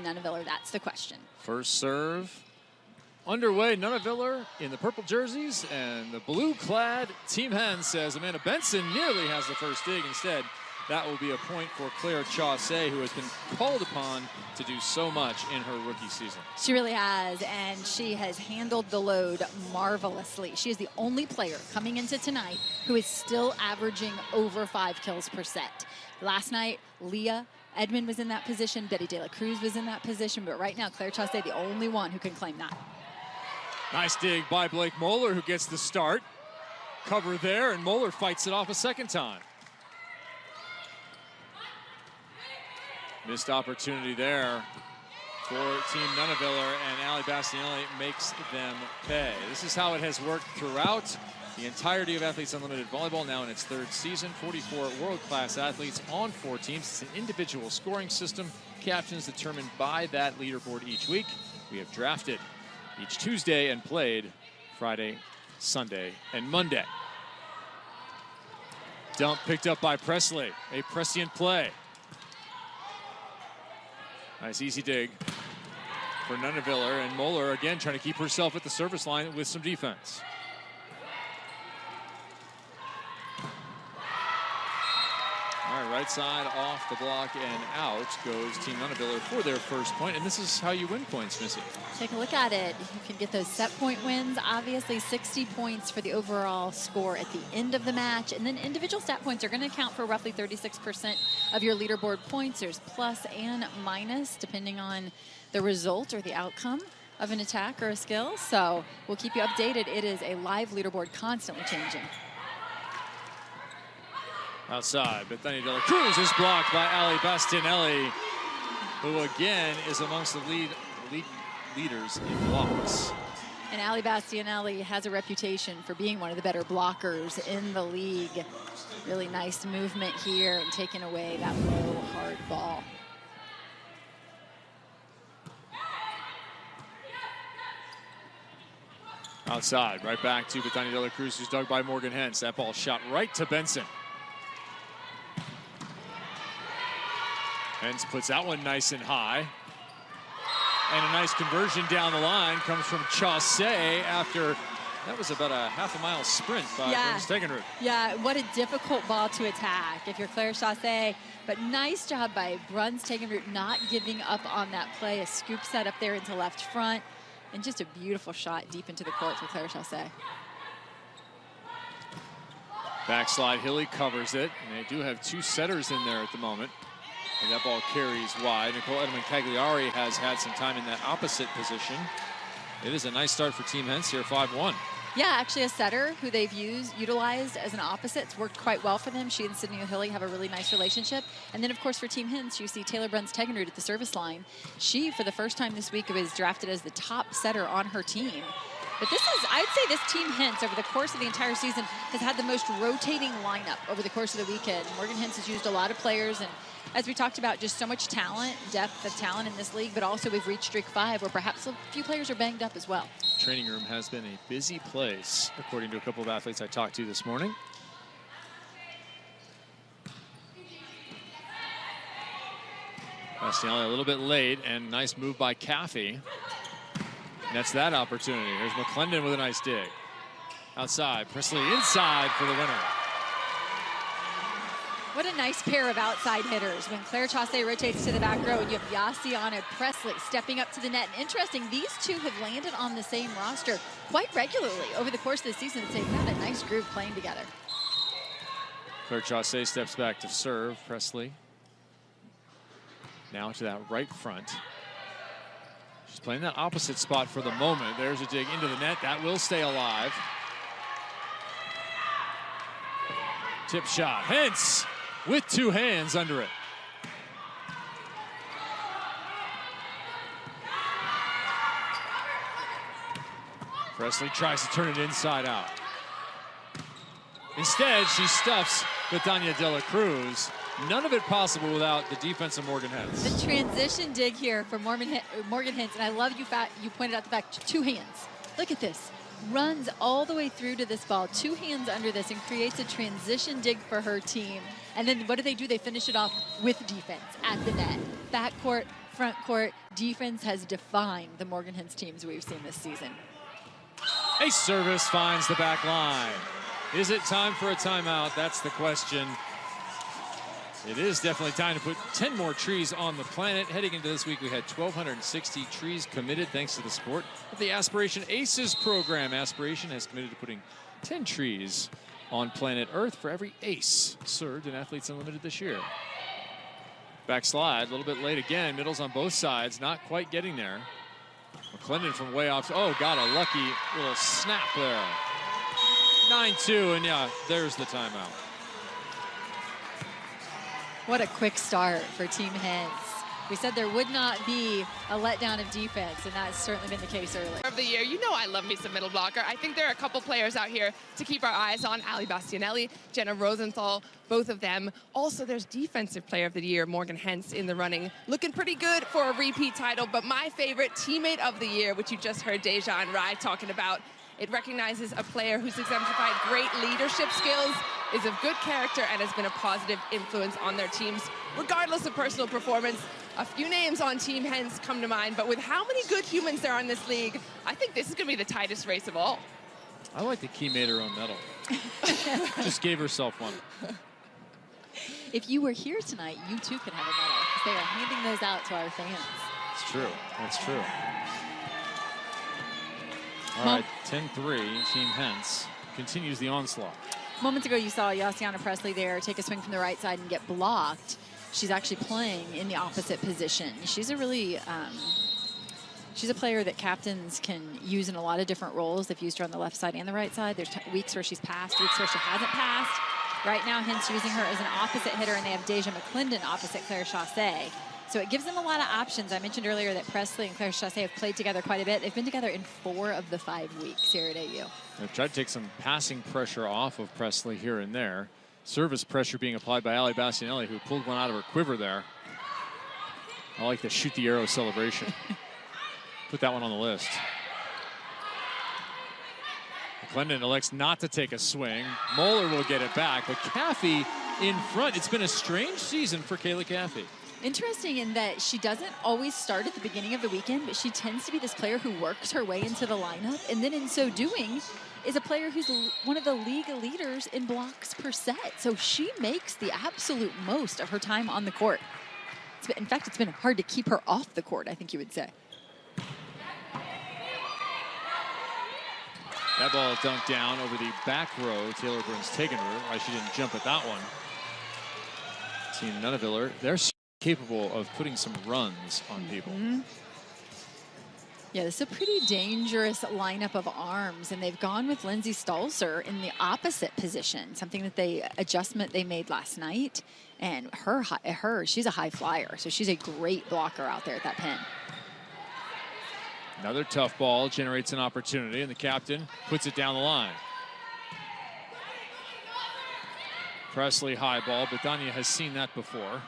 Nuneviller? That's the question. First serve underway. Nuneviller in the purple jerseys, and the blue-clad Team Hentz says Amanda Benson nearly has the first dig. Instead, that will be a point for Claire Chaussee, who has been called upon to do so much in her rookie season. She really has, and she has handled the load marvelously. She is the only player coming into tonight who is still averaging over 5 kills per set. Last night, Leah Edmond was in that position, Betty De La Cruz was in that position, but right now, Claire Chaussee, the only one who can claim that. Nice dig by Blake Moeller, who gets the start. Cover there, and Moeller fights it off a second time. Missed opportunity there for Team Nuneviller, and Ali Bastianelli makes them pay. This is how it has worked throughout the entirety of Athletes Unlimited Volleyball, now in its 3rd season. 44 world-class athletes on 4 teams. It's an individual scoring system. Captains determined by that leaderboard each week. We have drafted each Tuesday and played Friday, Sunday, and Monday. Dump picked up by Presley. A prescient play. Nice easy dig for Nuneviller, and Moeller again trying to keep herself at the service line with some defense. All right, right side off the block and out goes Team Nuneviller for their first point, and this is how you win points, Missy. Take a look at it. You can get those set point wins. Obviously 60 points for the overall score at the end of the match, and then individual stat points are going to account for roughly 36% of your leaderboard points. There's plus and minus depending on the result or the outcome of an attack or a skill, so we'll keep you updated. It is a live leaderboard, constantly changing. Outside, but Bethany De La Cruz is blocked by Ali Bastianelli, who again is amongst the leaders in blocks. And Ali Bastianelli has a reputation for being one of the better blockers in the league. Really nice movement here and taking away that low, hard ball. Outside, right back to Bethany De La Cruz, who's dug by Morgan Hentz. That ball shot right to Benson. Hentz puts that one nice and high. And a nice conversion down the line comes from Chaussee after, that was about a half-a-mile sprint by Stegenrud. Yeah, what a difficult ball to attack if you're Claire Chaussee. But nice job by Bruns Stegenrud not giving up on that play. A scoop set up there into left front. And just a beautiful shot deep into the court for Claire Chaussee. Backslide, Hilly covers it. And they do have 2 setters in there at the moment. And that ball carries wide. Nicole Edelman-Cagliari has had some time in that opposite position. It is a nice start for Team Hentz here, 5-1. Yeah, actually a setter who they've utilized as an opposite. It's worked quite well for them. She and Sydney O'Hilly have a really nice relationship. And then, of course, for Team Hentz, you see Taylor Bruns-Tegenrud at the service line. She, for the first time this week, was drafted as the top setter on her team. But this is, I'd say this Team Hentz, over the course of the entire season, has had the most rotating lineup over the course of the weekend. Morgan Hentz has used a lot of players, and as we talked about, just so much talent, depth of talent in this league, but also we've reached streak 5 where perhaps a few players are banged up as well. Training room has been a busy place, according to a couple of athletes I talked to this morning. Bastianelli a little bit late, and nice move by Caffey. That's that opportunity. Here's McClendon with a nice dig. Outside, Presley inside for the winner. What a nice pair of outside hitters when Claire Chaussee rotates to the back row and you have Yassiana Presley stepping up to the net. And interesting, these two have landed on the same roster quite regularly over the course of the season. They've found a nice groove playing together. Claire Chaussee steps back to serve. Presley now to that right front. She's playing that opposite spot for the moment. There's a dig into the net. That will stay alive. Tip shot. Hentz with 2 hands under it. Presley tries to turn it inside out. Instead, she stuffs Betania De La Cruz. None of it possible without the defense of Morgan Hentz. The transition dig here for Morgan Hentz, and I love you pointed out the fact, 2 hands. Look at this. Runs all the way through to this ball, 2 hands under this, and creates a transition dig for her team. And then what do? They finish it off with defense at the net. Backcourt front court defense has defined the Morgan Hentz teams we've seen this season. A service finds the back line. Is it time for a timeout? That's the question. It is definitely time to put 10 more trees on the planet. Heading into this week, we had 1,260 trees committed thanks to the support of the Aspiration Aces program. Aspiration has committed to putting 10 trees on planet Earth for every ace served in Athletes Unlimited this year. Backslide, a little bit late again. Middles on both sides, not quite getting there. McClendon from way off. Oh, got a lucky little snap there. 9-2, and yeah, there's the timeout. What a quick start for Team Hentz. We said there would not be a letdown of defense, and that's certainly been the case early. Of the year, you know I love me some middle blocker. I think there are a couple players out here to keep our eyes on. Ali Bastianelli, Jenna Rosenthal, both of them. Also, there's Defensive Player of the Year, Morgan Hentz, in the running. Looking pretty good for a repeat title, but my favorite Teammate of the Year, which you just heard Deja and Rai talking about, it recognizes a player who's exemplified great leadership skills, is of good character, and has been a positive influence on their teams, regardless of personal performance. A few names on Team Hentz come to mind, but with how many good humans there are in this league, I think this is going to be the tightest race of all. I like that Key made her own medal. Just gave herself one. If you were here tonight, you too can have a medal, because they are handing those out to our fans. It's true. That's true. All right, 10-3, Team Hentz continues the onslaught. Moments ago, you saw Yassiana Presley there take a swing from the right side and get blocked. She's actually playing in the opposite position. She's a really, she's a player that captains can use in a lot of different roles. They've used her on the left side and the right side. There's weeks where she's passed, weeks where she hasn't passed. Right now, Hentz using her as an opposite hitter, and they have Deja McClendon opposite Claire Chassé. So it gives them a lot of options. I mentioned earlier that Presley and Claire Chassé have played together quite a bit. They've been together in 4 of the 5 weeks here at AU. They've tried to take some passing pressure off of Presley here and there. Service pressure being applied by Ali Bastianelli, who pulled one out of her quiver there. I like the shoot the arrow celebration. Put that one on the list. McClendon elects not to take a swing. Moeller will get it back, but Caffey in front. It's been a strange season for Kayla Caffey. Interesting in that she doesn't always start at the beginning of the weekend, but she tends to be this player who works her way into the lineup, and then in so doing is a player who's one of the league leaders in blocks per set. So she makes the absolute most of her time on the court. In fact, it's been hard to keep her off the court, I think you would say. That ball dunked down over the back row. Taylor Burns taking her. Why she didn't jump at that one. Team Nuneviller, they're capable of putting some runs on people. Yeah, this is a pretty dangerous lineup of arms, and they've gone with Lindsay Stalzer in the opposite position, something that adjustment they made last night. And she's a high flyer, so she's a great blocker out there at that pin. Another tough ball generates an opportunity, and the captain puts it down the line. Presley high ball, but Danya has seen that before.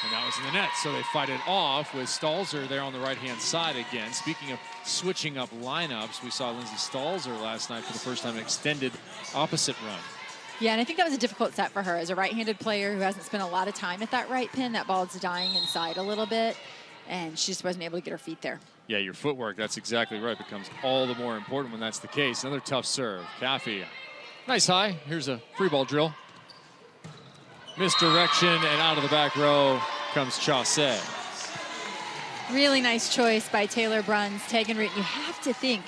And that was in the net, so they fight it off with Stalzer there on the right-hand side again. Speaking of switching up lineups, we saw Lindsay Stalzer last night for the first time extended opposite run. Yeah, and I think that was a difficult set for her. As a right-handed player who hasn't spent a lot of time at that right pin, that ball's dying inside a little bit, and she just wasn't able to get her feet there. Yeah, your footwork, that's exactly right, becomes all the more important when that's the case. Another tough serve. Caffey, nice high. Here's a free ball drill. Misdirection, and out of the back row comes Chassé. Really nice choice by Taylor Bruns, Tegenroot. You have to think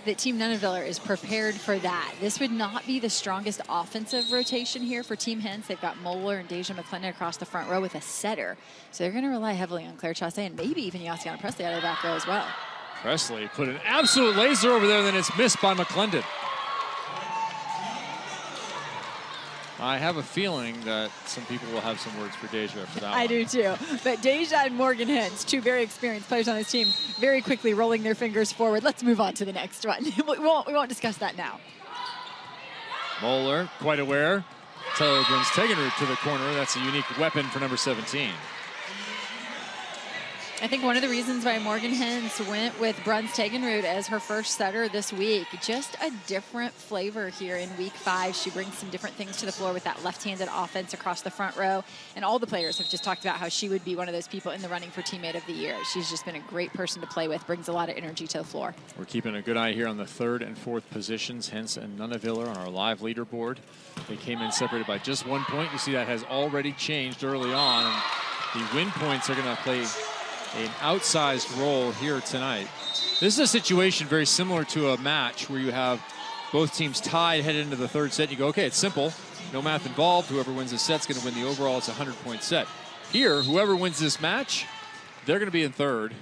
that Team Nuneviller is prepared for that. This would not be the strongest offensive rotation here for Team Hentz. They've got Moeller and Deja McClendon across the front row with a setter. So they're going to rely heavily on Claire Chassé and maybe even Yassiana Presley out of the back row as well. Presley put an absolute laser over there, and then it's missed by McClendon. I have a feeling that some people will have some words for Deja for that one. I do too. But Deja and Morgan Hentz, 2 very experienced players on this team, very quickly rolling their fingers forward. Let's move on to the next one. we won't discuss that now. Moeller, quite aware. Taylor brings Tegenroot to the corner. That's a unique weapon for number 17. I think one of the reasons why Morgan Hentz went with Bruns Tegenrud as her first setter this week, just a different flavor here in week 5. She brings some different things to the floor with that left-handed offense across the front row. And all the players have just talked about how she would be one of those people in the running for Teammate of the Year. She's just been a great person to play with, brings a lot of energy to the floor. We're keeping a good eye here on the 3rd and 4th positions. Hentz and Nuneviller on our live leaderboard. They came in separated by just 1 point. You see that has already changed early on. The win points are going to play an outsized role here tonight. This is a situation very similar to a match where you have both teams tied headed into the 3rd set. You go, okay, it's simple. No math involved. Whoever wins the set's going to win the overall. It's a 100-point set. Here, whoever wins this match, they're going to be in 3rd,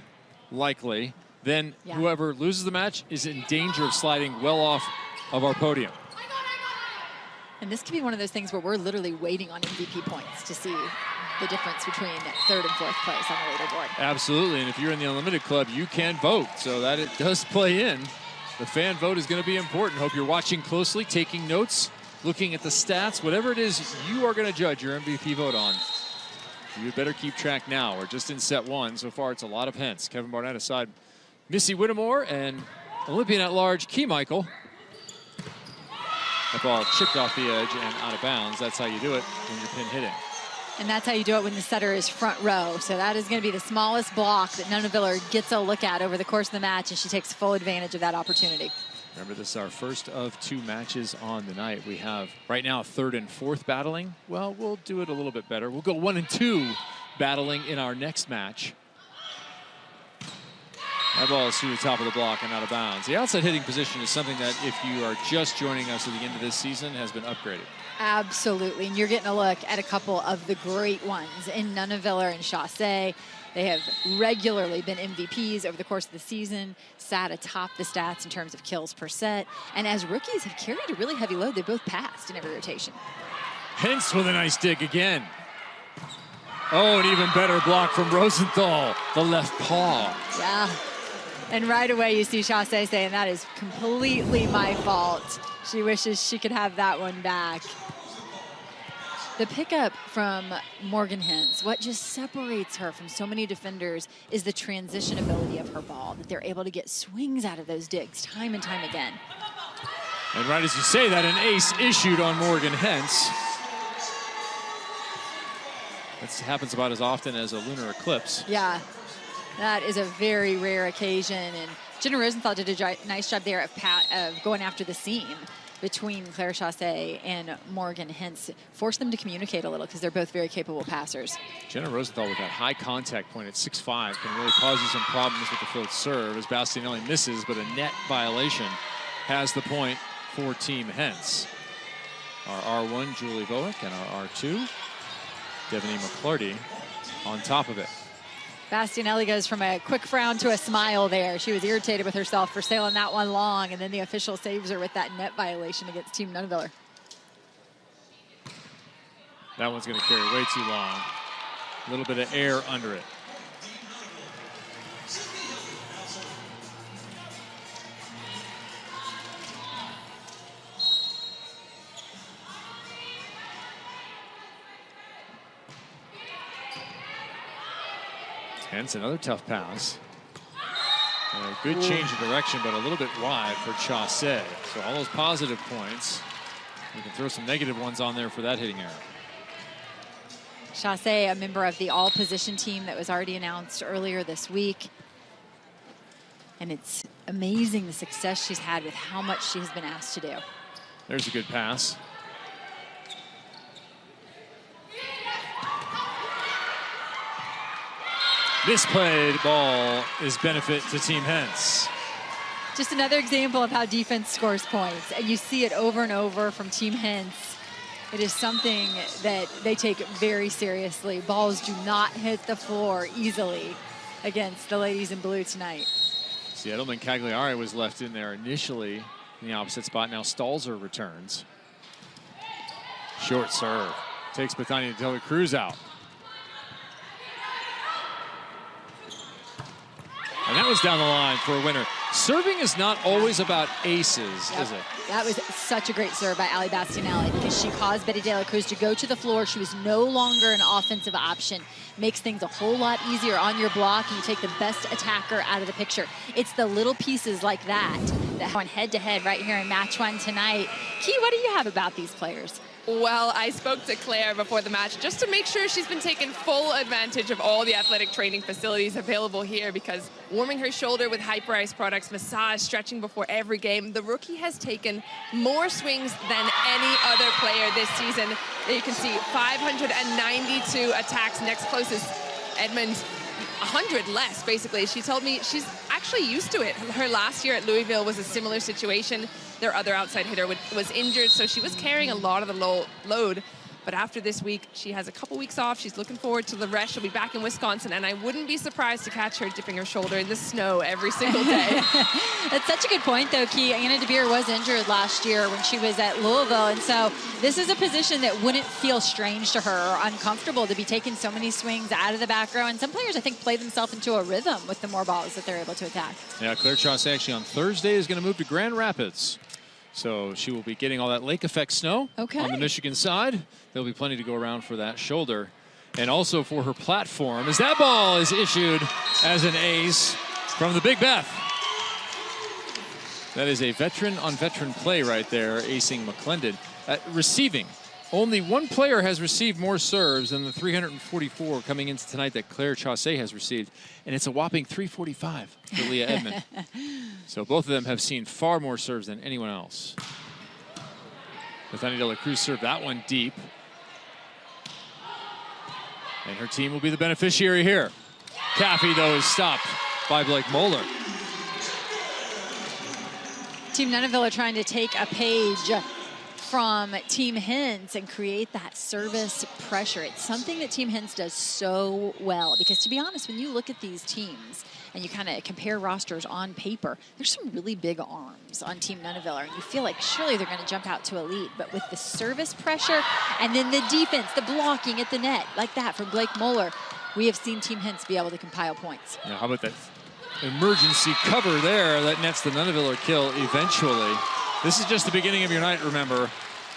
likely. Then whoever loses the match is in danger of sliding well off of our podium. And this could be one of those things where we're literally waiting on MVP points to see the difference between 3rd and 4th place on the leaderboard. Absolutely, and if you're in the Unlimited Club, you can vote, so that it does play in. The fan vote is going to be important. Hope you're watching closely, taking notes, looking at the stats, whatever it is you are going to judge your MVP vote on. You better keep track now. We're just in set 1. So far, it's a lot of Hentz. Kevin Barnett aside Missy Whittemore and Olympian at large Key Michael. The ball chipped off the edge and out of bounds. That's how you do it when you're pin hitting. And that's how you do it when the setter is front row. So that is going to be the smallest block that Nuneviller gets a look at over the course of the match, and she takes full advantage of that opportunity. Remember, this is our first of 2 matches on the night. We have right now 3rd and 4th battling. Well, we'll do it a little bit better. We'll go 1 and 2 battling in our next match. That ball is through the top of the block and out of bounds. The outside hitting position is something that, if you are just joining us at the end of this season, has been upgraded. Absolutely, and you're getting a look at a couple of the great ones in Nuneviller and Chaussee. They have regularly been MVPs over the course of the season, sat atop the stats in terms of kills per set, and as rookies have carried a really heavy load. They both passed in every rotation. Hentz with a nice dig again. Oh, an even better block from Rosenthal, the left paw. Yeah, and right away you see Chaussee saying, that is completely my fault. She wishes she could have that one back. The pickup from Morgan Hentz, what just separates her from so many defenders is the transition ability of her ball, that they're able to get swings out of those digs time and time again. And right as you say that, an ace issued on Morgan Hentz. That happens about as often as a lunar eclipse. Yeah, that is a very rare occasion. And Jenna Rosenthal did a nice job there of going after the seam between Claire Chaussee and Morgan Hentz. Force them to communicate a little because they're both very capable passers. Jenna Rosenthal with that high contact point at 6'5" can really cause you some problems with the float serve as Bastianelli misses, but a net violation has the point for Team Hentz. Our R1, Julie Voick, and our R2, Devaney McClarty, on top of it. Bastianelli goes from a quick frown to a smile there. She was irritated with herself for sailing that one long, and then the official saves her with that net violation against Team Nuneviller. That one's going to carry way too long. A little bit of air under it. Hence another tough pass. And a good change of direction, but a little bit wide for Chaussee. So all those positive points. We can throw some negative ones on there for that hitting error. Chaussee, a member of the all-position team that was already announced earlier this week. And it's amazing the success she's had with how much she has been asked to do. There's a good pass. Misplayed ball is benefit to Team Hentz. Just another example of how defense scores points. And you see it over and over from Team Hentz. It is something that they take very seriously. Balls do not hit the floor easily against the ladies in blue tonight. See, Edelman Cagliari was left in there initially in the opposite spot. Now Stalzer returns. Short serve. Takes Bethania De La Cruz out. And that was down the line for a winner. Serving is not always about aces, is it? That was such a great serve by Ali Bastianelli because she caused Betty De La Cruz to go to the floor. She was no longer an offensive option. Makes things a whole lot easier on your block, and you take the best attacker out of the picture. It's the little pieces like that that went head-to-head right here in match 1 tonight. Key, what do you have about these players? Well, I spoke to Claire before the match just to make sure she's been taking full advantage of all the athletic training facilities available here, because warming her shoulder with Hyperice products, massage, stretching before every game, the rookie has taken more swings than any other player this season. You can see 592 attacks. Next closest, Edmond, 100 less, basically. She told me she's actually used to it. Her last year at Louisville was a similar situation. Their other outside hitter was injured, so she was carrying a lot of the load. But after this week, she has a couple weeks off. She's looking forward to the rest. She'll be back in Wisconsin, and I wouldn't be surprised to catch her dipping her shoulder in the snow every single day. That's such a good point, though, Key. Anna DeBeer was injured last year when she was at Louisville, and so this is a position that wouldn't feel strange to her or uncomfortable to be taking so many swings out of the back row. And some players, I think, play themselves into a rhythm with the more balls that they're able to attack. Yeah, Claire Chaussee actually on Thursday is going to move to Grand Rapids. So she will be getting all that lake effect snow on the Michigan side. There'll be plenty to go around for that shoulder. And also for her platform, as that ball is issued as an ace from the Big Beth. That is a veteran-on-veteran play right there, acing McClendon. Receiving, only one player has received more serves than the 344 coming into tonight that Claire Chaussee has received, and it's a whopping 345 for Leah Edmond. So both of them have seen far more serves than anyone else. Bethany De La Cruz served that one deep. And her team will be the beneficiary here. Caffey, though, is stopped by Blake Moeller. Team Nuneviller trying to take a page from Team Hentz and create that service pressure. It's something that Team Hentz does so well, because to be honest, when you look at these teams and you kind of compare rosters on paper, there's some really big arms on Team Nuneviller, and you feel like surely they're going to jump out to a lead. But with the service pressure and then the defense, the blocking at the net, like that from Blake Moeller, we have seen Team Hentz be able to compile points. Yeah, how about that emergency cover there that nets the Nuneviller kill eventually. This is just the beginning of your night, remember.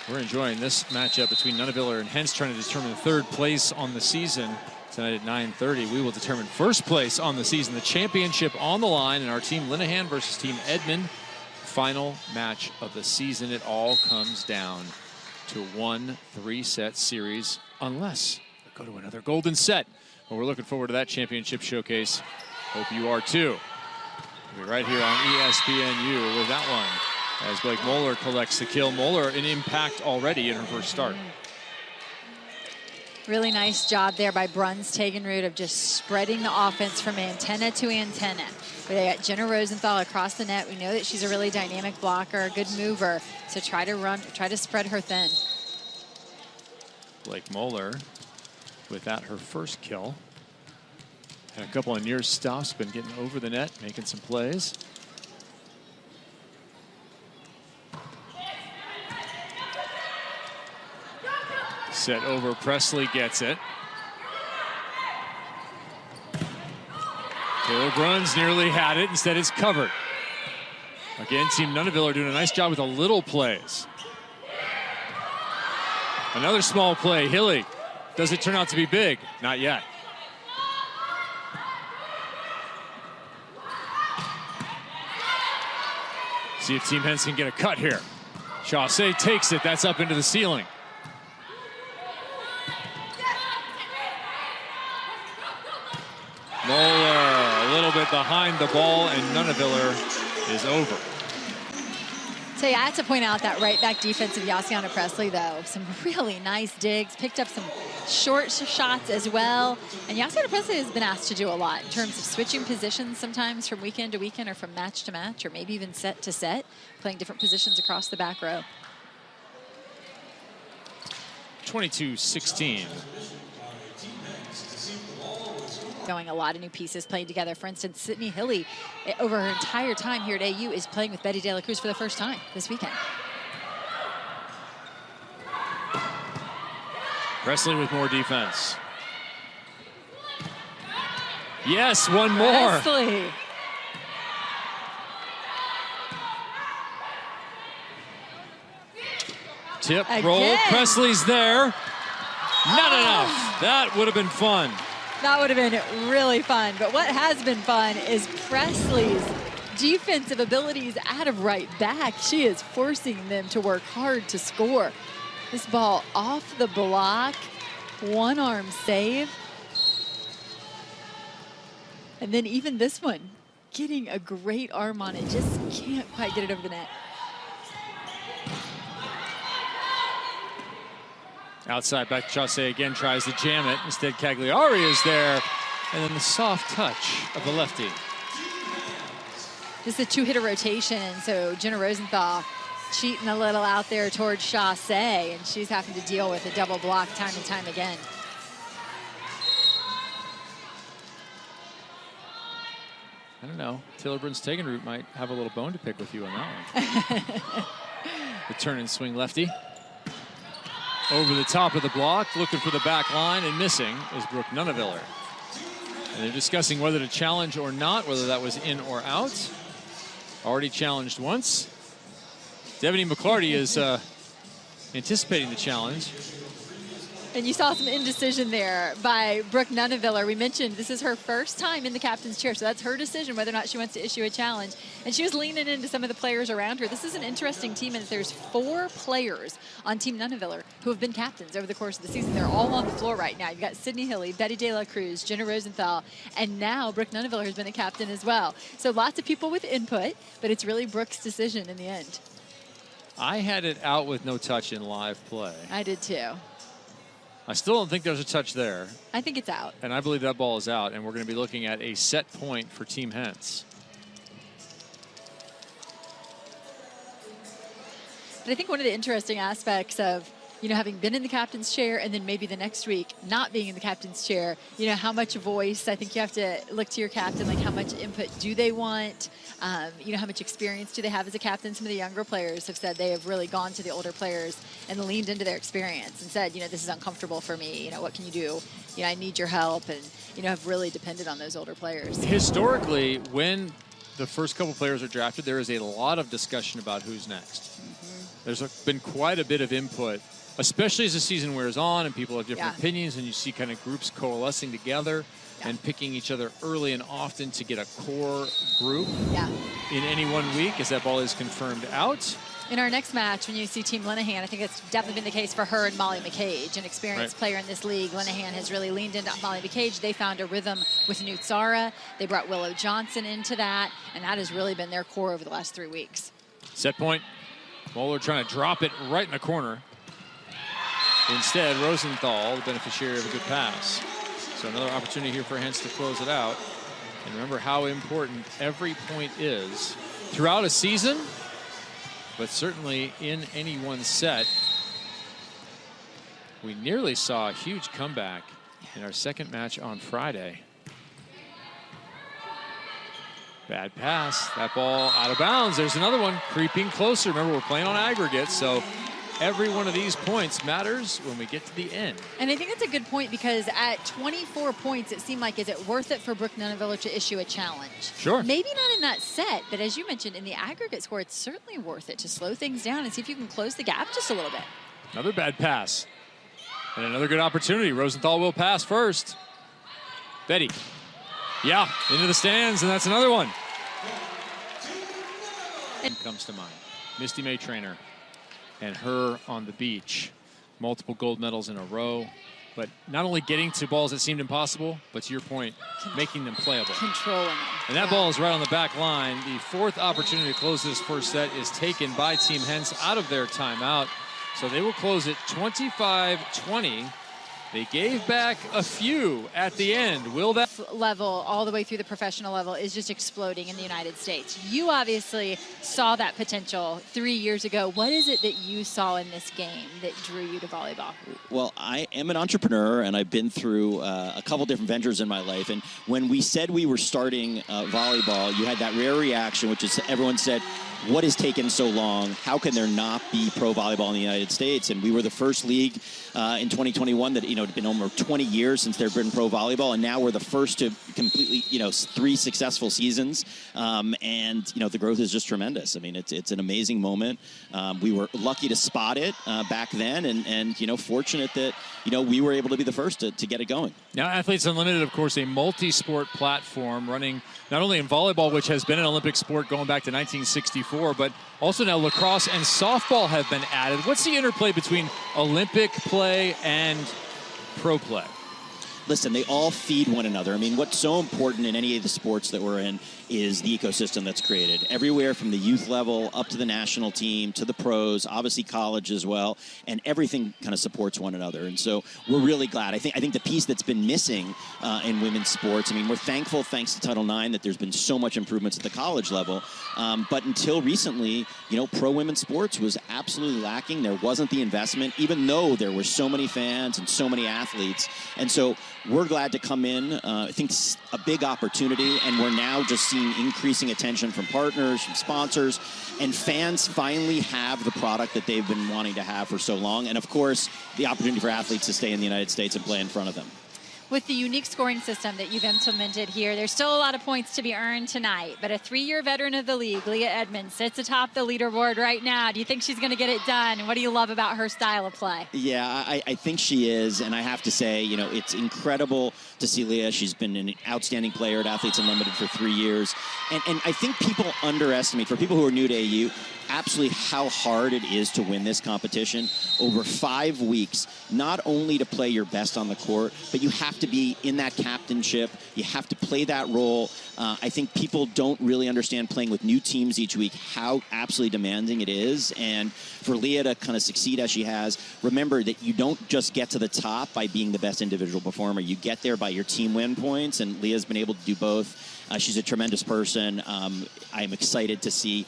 We're enjoying this matchup between Nuneviller and Hentz, trying to determine third place on the season. Tonight at 9:30, we will determine first place on the season, the championship on the line, and our Team Linehan versus Team Edmond. Final match of the season. It all comes down to one 3-set series, unless we go to another golden set. Well, we're looking forward to that championship showcase. Hope you are too. We'll be right here on ESPNU with that one. As Blake Moeller collects the kill. Moeller an impact already in her first start. Really nice job there by Bruns Tegenrud of just spreading the offense from antenna to antenna. But they got Jenna Rosenthal across the net. We know that she's a really dynamic blocker, a good mover. So try to spread her thin. Blake Moeller with that her first kill. Had a couple of near stops, been getting over the net, making some plays. Set over, Presley gets it. Taylor Bruns nearly had it, instead it's covered. Again, Team Nuneviller doing a nice job with the little plays. Another small play, Hilly. Does it turn out to be big? Not yet. See if Team Hentz can get a cut here. Chaussee takes it, that's up into the ceiling. Moeller a little bit behind the ball, and Nuneviller is over. So yeah, I have to point out that right back defense of Yassiana Presley, though. Some really nice digs, picked up some short shots as well. And Yassiana Presley has been asked to do a lot in terms of switching positions sometimes from weekend to weekend or from match to match or maybe even set to set, playing different positions across the back row. 22-16. Going a lot of new pieces playing together. For instance, Sydney Hilly, over her entire time here at AU, is playing with Betty De La Cruz for the first time this weekend. Presley with more defense. Yes, one more. Presley. tip, Again. roll. Presley's there. Not enough. That would have been fun. That would have been really fun. But what has been fun is Presley's defensive abilities out of right back. She is forcing them to work hard to score. This ball off the block, one arm save. And then even this one, getting a great arm on it, just can't quite get it over the net. Outside, back to Chaussee again, tries to jam it. Instead, Cagliari is there. And then the soft touch of the lefty. This is a two-hitter rotation, so Jenna Rosenthal cheating a little out there towards Chaussee, and she's having to deal with a double block time and time again. I don't know. Taylor Brunstegenroot might have a little bone to pick with you on that one. The turn and swing lefty. Over the top of the block, looking for the back line, and missing is Brooke Nuneviller. And they're discussing whether to challenge or not, whether that was in or out. Already challenged once. Devaney McClarty is anticipating the challenge. And you saw some indecision there by Brooke Nuneviller. We mentioned this is her first time in the captain's chair, so that's her decision whether or not she wants to issue a challenge. And she was leaning into some of the players around her. This is an interesting team, and there's 4 players on Team Nuneviller who have been captains over the course of the season. They're all on the floor right now. You've got Sydney Hilly, Betty De La Cruz, Jenna Rosenthal, and now Brooke Nuneviller has been a captain as well. So lots of people with input, but it's really Brooke's decision in the end. I had it out with no touch in live play. I did too. I still don't think there's a touch there. I think it's out. And I believe that ball is out, and we're going to be looking at a set point for Team Hentz. But I think one of the interesting aspects of, having been in the captain's chair and then maybe the next week not being in the captain's chair, how much voice, I think you have to look to your captain, like how much input do they want? How much experience do they have as a captain? Some of the younger players have said they have really gone to the older players and leaned into their experience and said, this is uncomfortable for me. What can you do? I need your help, and, have really depended on those older players. Historically, when the first couple players are drafted, there is a lot of discussion about who's next. There's been quite a bit of input, especially as the season wears on and people have different opinions, and you see kind of groups coalescing together and picking each other early and often to get a core group in any one week as that ball is confirmed out. In our next match, when you see Team Linehan, I think it's definitely been the case for her and Molly McCage, an experienced player in this league. Linehan has really leaned into Molly McCage. They found a rhythm with Nutsara. They brought Willow Johnson into that, and that has really been their core over the last 3 weeks. Set point. Moeller trying to drop it right in the corner. Instead, Rosenthal, the beneficiary of a good pass. So another opportunity here for Hentz to close it out. And remember how important every point is throughout a season, but certainly in any one set. We nearly saw a huge comeback in our second match on Friday. Bad pass. That ball out of bounds. There's another one creeping closer. Remember, we're playing on aggregate, so every one of these points matters when we get to the end. And I think that's a good point, because at 24 points, it seemed like, is it worth it for Brooke Nuneviller to issue a challenge? Sure. Maybe not in that set, but as you mentioned, in the aggregate score, it's certainly worth it to slow things down and see if you can close the gap just a little bit. Another bad pass. And another good opportunity. Rosenthal will pass first. Betty. Yeah, into the stands, and that's another one. And comes to mind. Misty May Trainer and her on the beach. Multiple gold medals in a row. But not only getting to balls that seemed impossible, but to your point, making them playable. Controlling them. And that ball is right on the back line. The 4th opportunity to close this first set is taken by Team Hentz out of their timeout. So they will close it 25-20. They gave back a few at the end. Will that level all the way through the professional level is just exploding in the United States. You obviously saw that potential 3 years ago. What is it that you saw in this game that drew you to volleyball? Well, I am an entrepreneur, and I've been through a couple different ventures in my life. And when we said we were starting volleyball, you had that rare reaction, which is everyone said, what has taken so long? How can there not be pro volleyball in the United States? And we were the first league in 2021 that, it's been over 20 years since there'd been pro volleyball, and now we're the first first to completely, 3 successful seasons. And, the growth is just tremendous. I mean, it's an amazing moment. We were lucky to spot it back then and fortunate that, we were able to be the first to get it going. Now, Athletes Unlimited, of course, a multi-sport platform running not only in volleyball, which has been an Olympic sport going back to 1964, but also now lacrosse and softball have been added. What's the interplay between Olympic play and pro play? Listen, they all feed one another. I mean, what's so important in any of the sports that we're in is the ecosystem that's created. Everywhere from the youth level up to the national team to the pros, obviously college as well, and everything kind of supports one another. And so we're really glad. I think the piece that's been missing in women's sports, I mean, we're thankful, thanks to Title IX, that there's been so much improvements at the college level. But until recently, pro women's sports was absolutely lacking. There wasn't the investment, even though there were so many fans and so many athletes. And so we're glad to come in. I think it's a big opportunity, and we're now just seeing increasing attention from partners, from sponsors, and fans finally have the product that they've been wanting to have for so long. And, of course, the opportunity for athletes to stay in the United States and play in front of them. With the unique scoring system that you've implemented here, there's still a lot of points to be earned tonight, but a 3-year veteran of the league, Leah Edmond, sits atop the leaderboard right now. Do you think she's going to get it done? And what do you love about her style of play? Yeah, I think she is, and I have to say, it's incredible to see Leah. She's been an outstanding player at Athletes Unlimited for 3 years, and I think people underestimate, for people who are new to AU, absolutely how hard it is to win this competition over 5 weeks, not only to play your best on the court, but you have to be in that captainship. You have to play that role. I think people don't really understand playing with new teams each week, how absolutely demanding it is. And for Leah to kind of succeed as she has, remember that you don't just get to the top by being the best individual performer. You get there by your team win points, and Leah's been able to do both. She's a tremendous person. I'm excited to see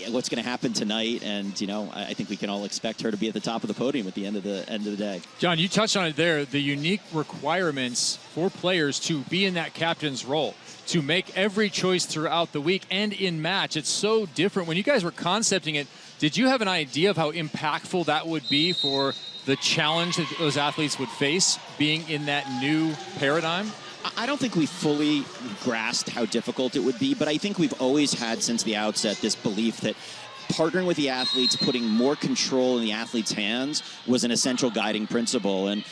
what's going to happen tonight, and I think we can all expect her to be at the top of the podium at the end of the day. John, you touched on it there, the unique requirements for players to be in that captain's role, to make every choice throughout the week and in match. It's so different. When you guys were concepting it, did you have an idea of how impactful that would be for the challenge that those athletes would face being in that new paradigm? I don't think we fully grasped how difficult it would be, but I think we've always had since the outset this belief that partnering with the athletes, putting more control in the athletes' hands was an essential guiding principle. And,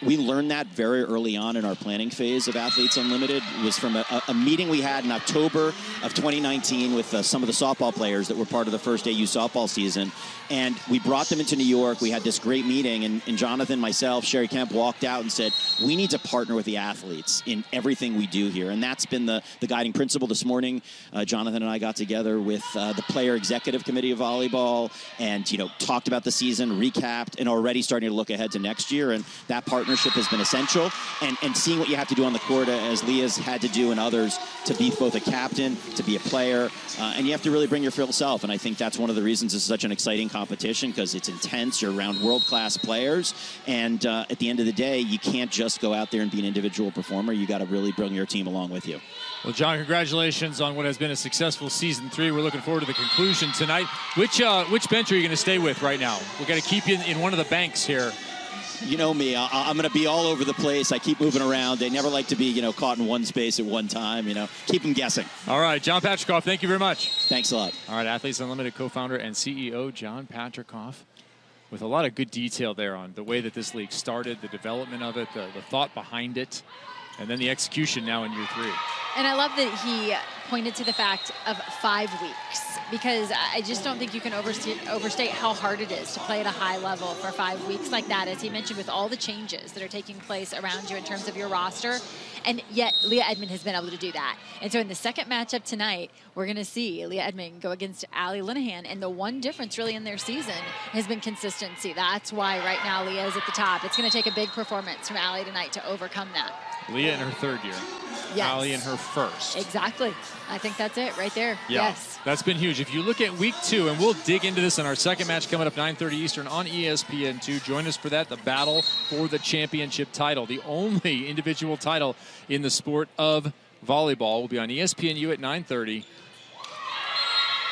we learned that very early on in our planning phase of Athletes Unlimited. It was from a meeting we had in October of 2019 with some of the softball players that were part of the first AU softball season. And we brought them into New York. We had this great meeting, and Jonathan, myself, Sherry Kemp walked out and said, we need to partner with the athletes in everything we do here. And that's been the guiding principle. This morning, Jonathan and I got together with the player executive committee of volleyball and, talked about the season, recapped, and already starting to look ahead to next year. And that partnership has been essential. And seeing what you have to do on the court, as Leah's had to do and others, to be both a captain, to be a player, and you have to really bring your full self. And I think that's one of the reasons it's such an exciting competition, because it's intense. You're around world-class players. And at the end of the day, you can't just go out there and be an individual performer. You got to really bring your team along with you. Well, John, congratulations on what has been a successful season 3. We're looking forward to the conclusion tonight. Which bench are you going to stay with right now? We're going to keep you in one of the banks here. You know me, I'm going to be all over the place. I keep moving around. They never like to be, caught in one space at one time, Keep them guessing. All right, John Patricoff, thank you very much. Thanks a lot. All right, Athletes Unlimited co-founder and CEO John Patricoff, with a lot of good detail there on the way that this league started, the development of it, the thought behind it, and then the execution now in year 3. And I love that he pointed to the fact of 5 weeks, because I just don't think you can overstate how hard it is to play at a high level for 5 weeks like that, as he mentioned, with all the changes that are taking place around you in terms of your roster. And yet Leah Edmond has been able to do that. And so in the second matchup tonight, we're going to see Leah Edmond go against Allie Linehan. And the one difference really in their season has been consistency. That's why right now Leah is at the top. It's going to take a big performance from Allie tonight to overcome that. Leah in her 3rd year. Yes. Allie in her 1st. Exactly. I think that's it right there. Yeah, yes. That's been huge. If you look at week 2, and we'll dig into this in our second match coming up 9:30 Eastern on ESPN2. Join us for that, the battle for the championship title, the only individual title in the sport of volleyball. Will be on ESPNU at 9:30.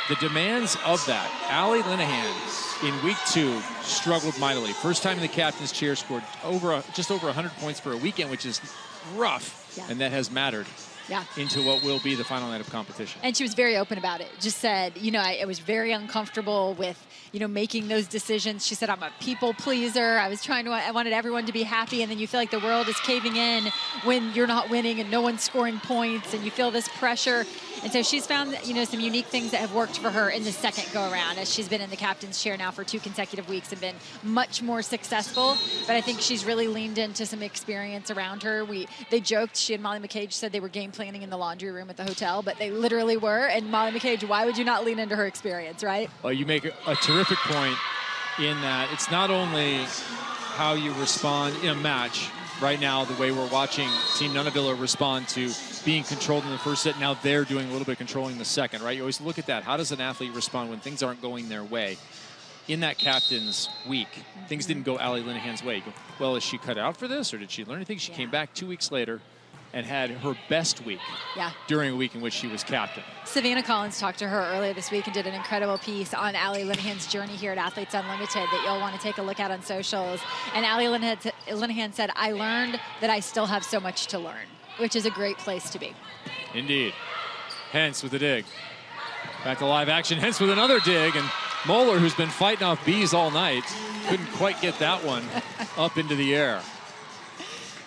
The demands of that. Allie Linehan in week 2 struggled mightily. First time in the captain's chair, scored just over 100 points for a weekend, which is rough. Yeah. And that has mattered into what will be the final night of competition. And she was very open about it. Just said, I was very uncomfortable with, making those decisions. She said, I'm a people pleaser. I wanted everyone to be happy. And then you feel like the world is caving in when you're not winning and no one's scoring points and you feel this pressure. And so she's found, some unique things that have worked for her in the second go around, as she's been in the captain's chair now for 2 consecutive weeks and been much more successful. But I think she's really leaned into some experience around her. They joked, she and Molly McCage said they were game planning in the laundry room at the hotel, but they literally were. And Molly McCage, why would you not lean into her experience, right? Well, you make a terrific point in that it's not only how you respond in a match. Right now, the way we're watching Team Nuneviller respond to being controlled in the first set, now they're doing a little bit of controlling the second, right? You always look at that. How does an athlete respond when things aren't going their way? In that captain's week, things didn't go Allie Linehan's way. You go, well, is she cut out for this, or did she learn anything? She came back 2 weeks later and had her best week during a week in which she was captain. Savannah Collins talked to her earlier this week and did an incredible piece on Allie Linehan's journey here at Athletes Unlimited that you'll want to take a look at on socials. And Allie Linehan said, I learned that I still have so much to learn, which is a great place to be. Indeed. Hentz with the dig. Back to live action. Hentz with another dig. And Moeller, who's been fighting off bees all night, couldn't quite get that one up into the air.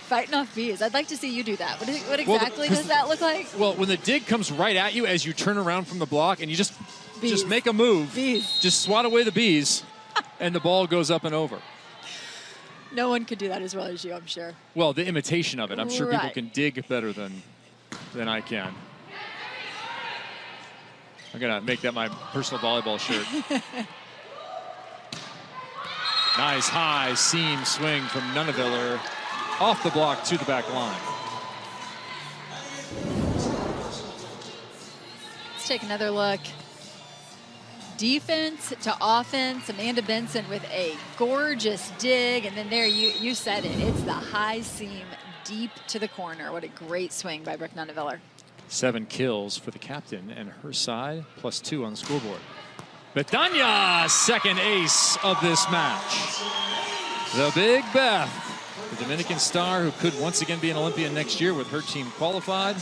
Fighting off bees. I'd like to see you do that. What exactly does that look like? Well, when the dig comes right at you as you turn around from the block and you just make a move, just swat away the bees, and the ball goes up and over. No one could do that as well as you, I'm sure. Well, the imitation of it. I'm sure people can dig better than I can. I'm going to make that my personal volleyball shirt. Nice high seam swing from Nuneviller. Off the block to the back line. Let's take another look. Defense to offense. Amanda Benson with a gorgeous dig. And then there, you said it. It's the high seam deep to the corner. What a great swing by Brooke Nuneviller. 7 kills for the captain and her side, +2 on the scoreboard. Betania, second ace of this match. The Big Beth. The Dominican star who could once again be an Olympian next year with her team qualified.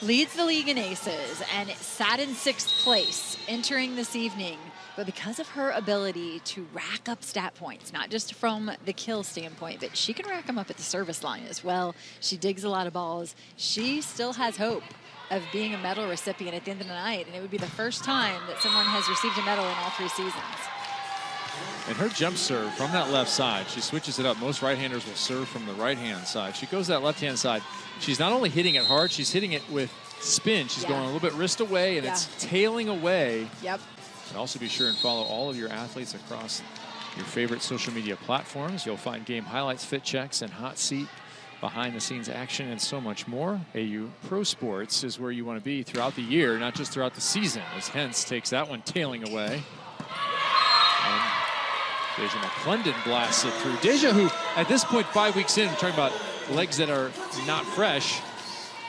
Leads the league in aces and sat in 6th place entering this evening. But because of her ability to rack up stat points, not just from the kill standpoint, but she can rack them up at the service line as well. She digs a lot of balls. She still has hope of being a medal recipient at the end of the night. And it would be the first time that someone has received a medal in all 3 seasons. And her jump serve from that left side, she switches it up. Most right-handers will serve from the right-hand side. She goes that left-hand side. She's not only hitting it hard, she's hitting it with spin. She's going a little bit wrist away, and it's tailing away. Yep. And also be sure and follow all of your athletes across your favorite social media platforms. You'll find game highlights, fit checks, and hot seat, behind-the-scenes action, and so much more. AU Pro Sports is where you want to be throughout the year, not just throughout the season, as Hentz takes that one tailing away. And Deja McClendon blasts it through. Deja, who at this point, 5 weeks in, we're talking about legs that are not fresh.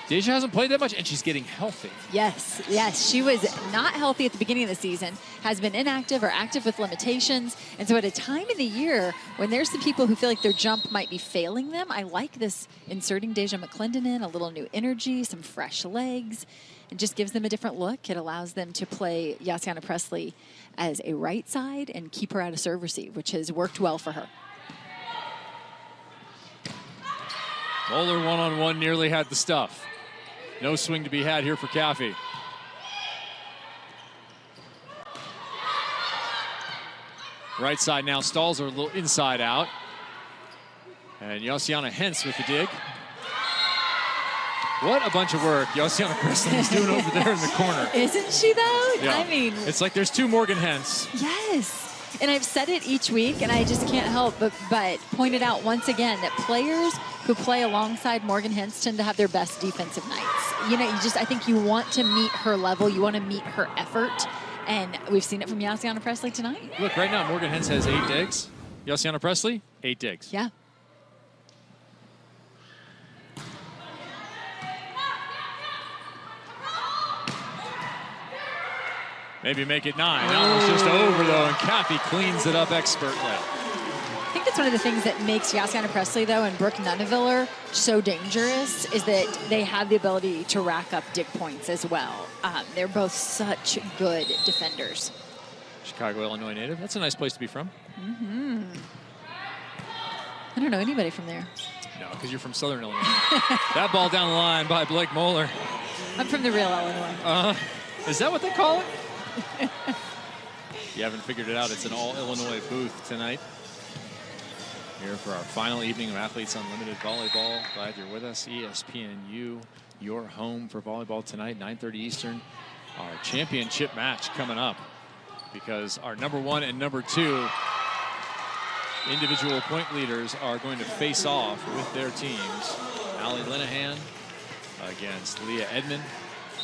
Deja hasn't played that much, and she's getting healthy. Yes. She was not healthy at the beginning of the season, has been inactive or active with limitations. And so at a time in the year when there's some people who feel like their jump might be failing them, I like this inserting Deja McClendon in, a little new energy, some fresh legs. It just gives them a different look. It allows them to play Yassiana Presley as a right side and keep her out of serve receive, which has worked well for her. Moeller one-on-one nearly had the stuff. No swing to be had here for Caffey. Right side now, stalls are a little inside out. And Yassiana Hentz with the dig. What a bunch of work Yassiana Presley is doing over there in the corner. Isn't she, though? Yeah. I mean... It's like there's 2 Morgan Hentz. Yes. And I've said it each week, and I just can't help but point it out once again that players who play alongside Morgan Hentz tend to have their best defensive nights. You know, I think you want to meet her level. You want to meet her effort. And we've seen it from Yassiana Presley tonight. Look, right now, Morgan Hentz has 8 digs. Yassiana Presley, 8 digs. Yeah. Maybe make it 9. That one's just over, though, and Caffey cleans it up expertly. I think it's one of the things that makes Yassiana Presley, though, and Brooke Nuneviller so dangerous is that they have the ability to rack up dig points as well. They're both such good defenders. Chicago, Illinois native. That's a nice place to be from. Mm-hmm. I don't know anybody from there. No, because you're from Southern Illinois. That ball down the line by Blake Moeller. I'm from the real Illinois. Is that what they call it? You haven't figured it out. It's an all-Illinois booth tonight. Here for our final evening of Athletes Unlimited Volleyball. Glad you're with us. ESPNU, your home for volleyball tonight, 9:30 Eastern. Our championship match coming up, because our #1 and #2 individual point leaders are going to face off with their teams. Allie Linehan against Leah Edmond,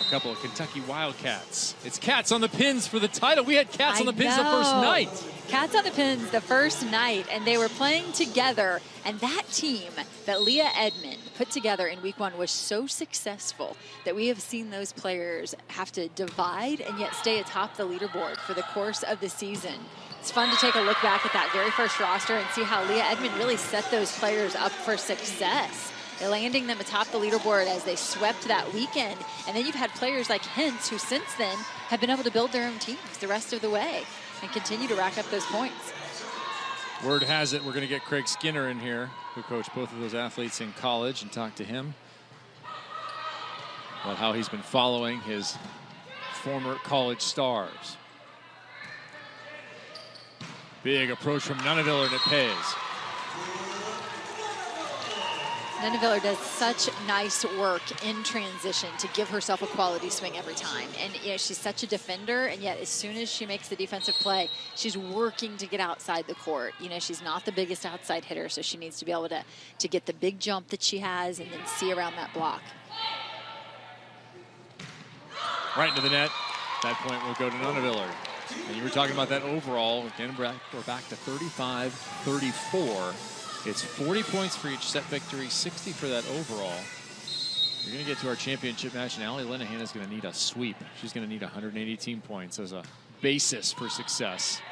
a couple of Kentucky Wildcats. It's Cats on the pins for the title. We had Cats on the pins the first night. Cats on the pins the first night, and they were playing together. And that team that Leah Edmond put together in week 1 was so successful that we have seen those players have to divide and yet stay atop the leaderboard for the course of the season. It's fun to take a look back at that very first roster and see how Leah Edmond really set those players up for success, landing them atop the leaderboard as they swept that weekend. And then you've had players like Hentz, who since then have been able to build their own teams the rest of the way and continue to rack up those points. Word has it we're going to get Craig Skinner in here, who coached both of those athletes in college, and talk to him about how he's been following his former college stars. Big approach from Nuneviller, and it pays. Nuneviller does such nice work in transition to give herself a quality swing every time. And you know, she's such a defender, and yet as soon as she makes the defensive play, she's working to get outside the court. You know, she's not the biggest outside hitter, so she needs to be able to get the big jump that she has and then see around that block. Right into the net. That point will go to Nuneviller. And you were talking about that overall. Again, we're back to 35-34. It's 40 points for each set victory, 60 for that overall. You're going to get to our championship match, and Allie Linehan is going to need a sweep. She's going to need 118 points as a basis for success.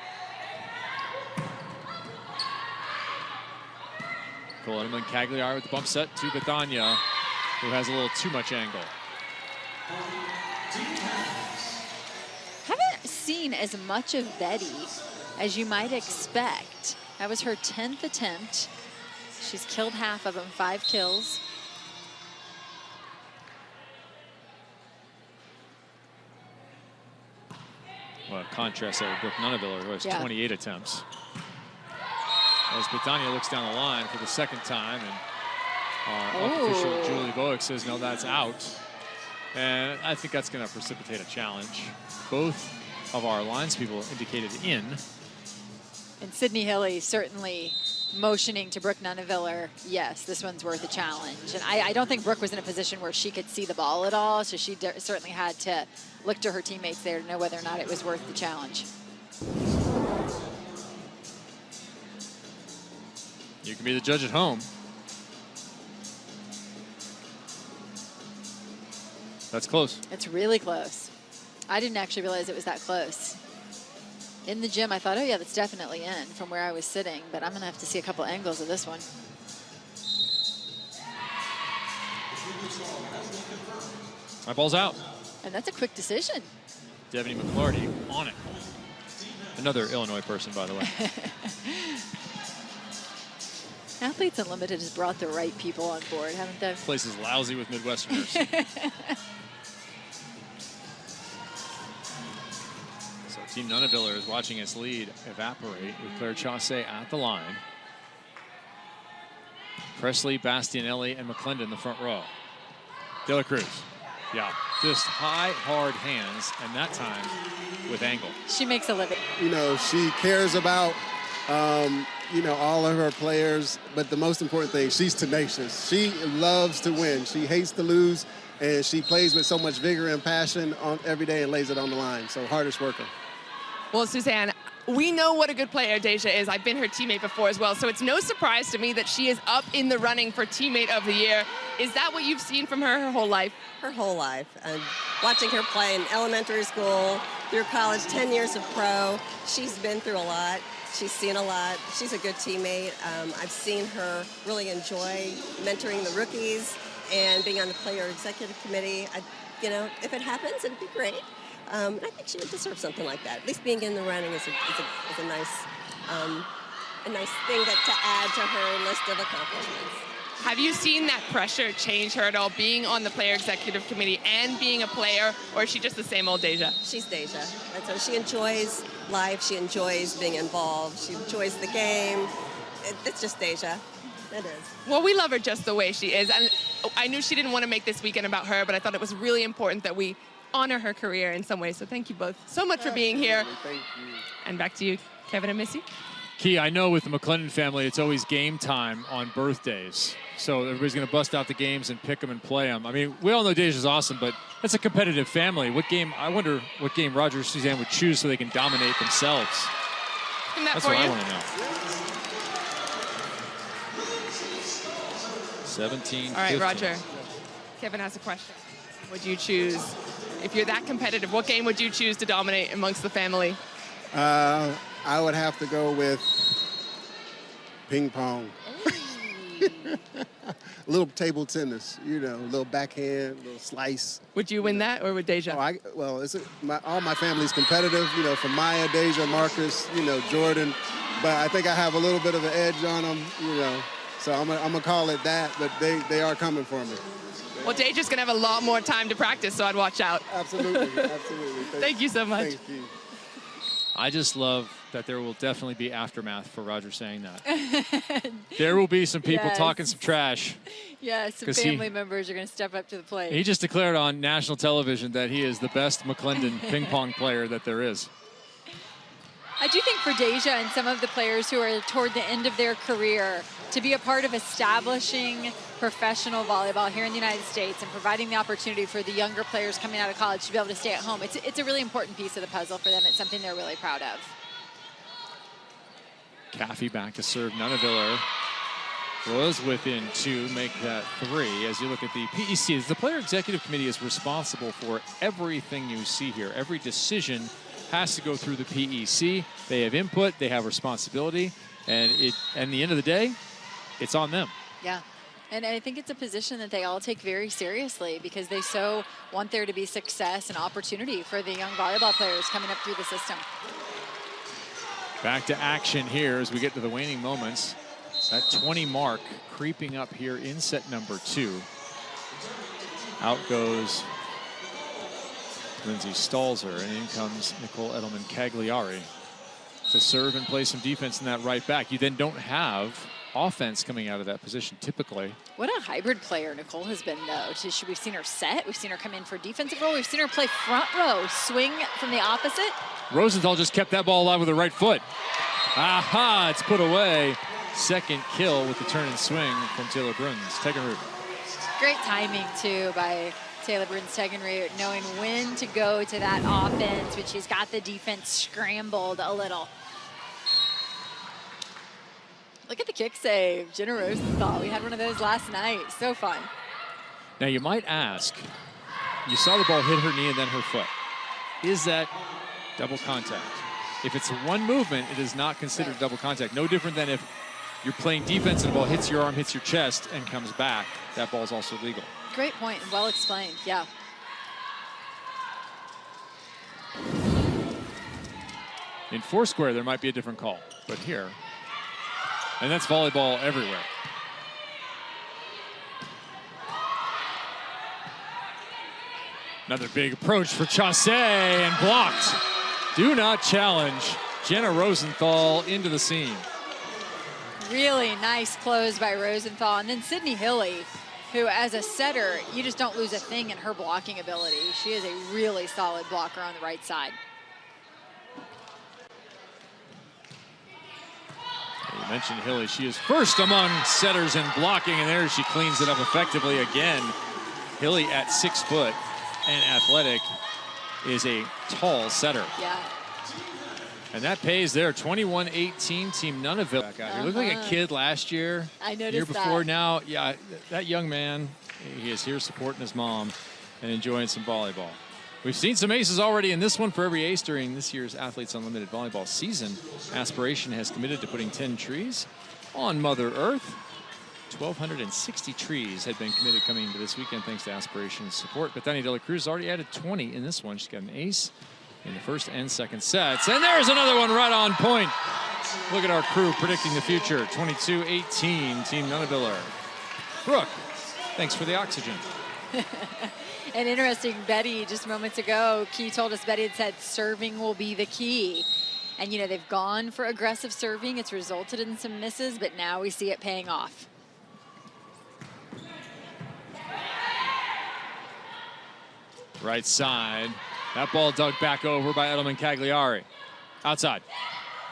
Coleman Cagliari with the bump set to Bethania, who has a little too much angle. Haven't seen as much of Betty as you might expect. That was her 10th attempt. She's killed half of them, 5 kills. Well, contrast there with Brooke Nuneviller, who has 28 attempts. As Bethania looks down the line for the second time, and our official Julie Bowick says, no, that's out. And I think that's going to precipitate a challenge. Both of our lines people indicated in. And Sydney Hilly certainly motioning to Brooke Nuneviller, yes, this one's worth a challenge. And I don't think Brooke was in a position where she could see the ball at all, so she certainly had to look to her teammates there to know whether or not it was worth the challenge. You can be the judge at home. That's close. It's really close. I didn't actually realize it was that close. In the gym, I thought, oh yeah, that's definitely in from where I was sitting, but I'm gonna have to see a couple angles of this one. My ball's out. And that's a quick decision. Devaney McClarty on it. Another Illinois person, by the way. Athletes Unlimited has brought the right people on board, haven't they? This place is lousy with Midwesterners. So Team Nuneviller is watching its lead evaporate with Claire Chaussee at the line. Presley, Bastianelli, and McClendon in the front row. De La Cruz. Yeah, just high, hard hands, and that time with angle. She makes a living. You know, she cares about, you know, all of her players, but the most important thing, she's tenacious. She loves to win. She hates to lose, and she plays with so much vigor and passion on every day and lays it on the line. So hardest worker. Well, Suzanne, we know what a good player Deja is. I've been her teammate before as well, so it's no surprise to me that she is up in the running for Teammate of the Year. Is that what you've seen from her whole life? Her whole life. And watching her play in elementary school, through college, 10 years of pro, she's been through a lot. She's seen a lot. She's a good teammate. I've seen her really enjoy mentoring the rookies and being on the player executive committee. If it happens, it'd be great. And I think she would deserve something like that. At least being in the running is a nice thing to add to her list of accomplishments. Have you seen that pressure change her at all, being on the player executive committee and being a player, or is she just the same old Deja? She's Deja. And so she enjoys life. She enjoys being involved. She enjoys the game. It's just Deja. It is. Well, we love her just the way she is. And I knew she didn't want to make this weekend about her, but I thought it was really important that we honor her career in some way. So thank you both so much for being here. Thank you. And back to you, Kevin and Missy. Key, I know with the McClendon family, it's always game time on birthdays. So everybody's going to bust out the games and pick them and play them. I mean, we all know Deja's awesome, but that's a competitive family. I wonder what game Roger and Suzanne would choose so they can dominate themselves. That's what I want to know. 17, all right, 15. Roger. Kevin has a question. Would you choose, if you're that competitive, what game would you choose to dominate amongst the family? I would have to go with ping pong. A little table tennis, a little backhand, a little slice. Would you win that, or would Deja? All my family's competitive, from Maya, Deja, Marcus, Jordan. But I think I have a little bit of an edge on them, So I'm gonna call it that, but they are coming for me. Well, Deja's going to have a lot more time to practice, so I'd watch out. Absolutely. Thank you so much. Thank you. I just love that there will definitely be aftermath for Roger saying that. There will be some people talking some trash. Yeah, some family members are going to step up to the plate. He just declared on national television that he is the best McClendon ping pong player that there is. I do think for Deja and some of the players who are toward the end of their career, to be a part of establishing professional volleyball here in the United States and providing the opportunity for the younger players coming out of college to be able to stay at home, it's a really important piece of the puzzle for them. It's something they're really proud of. Caffey back to serve. Nuneviller was within 2, make that 3. As you look at the PEC, the Player Executive Committee is responsible for everything you see here. Every decision has to go through the PEC. They have input, they have responsibility, and at the end of the day, it's on them. Yeah. And I think it's a position that they all take very seriously because they so want there to be success and opportunity for the young volleyball players coming up through the system. Back to action here as we get to the waning moments. That 20 mark creeping up here in set number 2. Out goes Lindsay Stalzer, and in comes Nicole Edelman-Cagliari to serve and play some defense in that right back. You then don't have offense coming out of that position typically. What a hybrid player Nicole has been, though. We've seen her set, we've seen her come in for defensive role, we've seen her play front row, swing from the opposite. Rosenthal just kept that ball alive with her right foot. Aha, it's put away. Second kill with the turn and swing from Taylor Bruns. Tegenrud. Great timing, too, by Taylor Bruns Tegenrud, knowing when to go to that offense, which she's got the defense scrambled a little. Look at the kick save, Jenna Rosenthal. We had one of those last night. So fun. Now, you might ask, you saw the ball hit her knee and then her foot. Is that double contact? If it's one movement, it is not considered double contact. No different than if you're playing defense and the ball hits your arm, hits your chest, and comes back. That ball's also legal. Great point, and well explained, yeah. In Foursquare, there might be a different call, but here, and that's volleyball everywhere. Another big approach for Chaussee and blocked. Do not challenge. Jenna Rosenthal into the seam. Really nice close by Rosenthal. And then Sydney Hilly, who as a setter, you just don't lose a thing in her blocking ability. She is a really solid blocker on the right side. You mentioned Hilly. She is first among setters in blocking, and there she cleans it up effectively again. Hilly at 6 foot and athletic is a tall setter. Yeah. And that pays there. 21-18 Team Nuneville back out here. Looked like a kid last year. I noticed year before. that. Now, yeah, that young man, he is here supporting his mom and enjoying some volleyball. We've seen some aces already in this one. For every ace during this year's Athletes Unlimited volleyball season, Aspiration has committed to putting 10 trees on Mother Earth. 1,260 trees had been committed coming into this weekend thanks to Aspiration's support. But Dani de la Cruz already added 20 in this one. She's got an ace in the first and second sets. And there's another one right on point. Look at our crew predicting the future. 22-18, Team Nuneviller. Brooke, thanks for the oxygen. And interesting, Betty, just moments ago, Key told us Betty had said serving will be the key. And, you know, they've gone for aggressive serving. It's resulted in some misses, but now we see it paying off. Right side. That ball dug back over by Edelman Cagliari. Outside.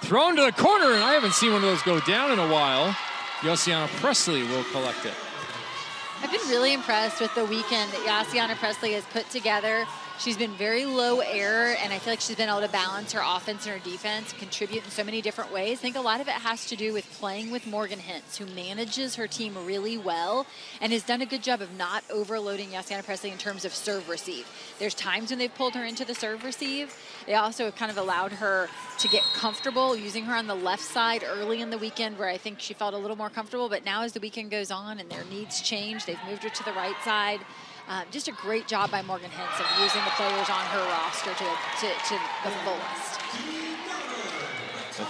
Thrown to the corner, and I haven't seen one of those go down in a while. Josiana Presley will collect it. I've been really impressed with the weekend that Josiana Presley has put together. She's been very low error, and I feel like she's been able to balance her offense and her defense, contribute in so many different ways. I think a lot of it has to do with playing with Morgan Hentz, who manages her team really well and has done a good job of not overloading Josiana Presley in terms of serve receive. There's times when they've pulled her into the serve receive. They also have kind of allowed her to get comfortable using her on the left side early in the weekend, where I think she felt a little more comfortable. But now as the weekend goes on and their needs change, they've moved her to the right side. Just a great job by Morgan Hentz of using the players on her roster to the fullest.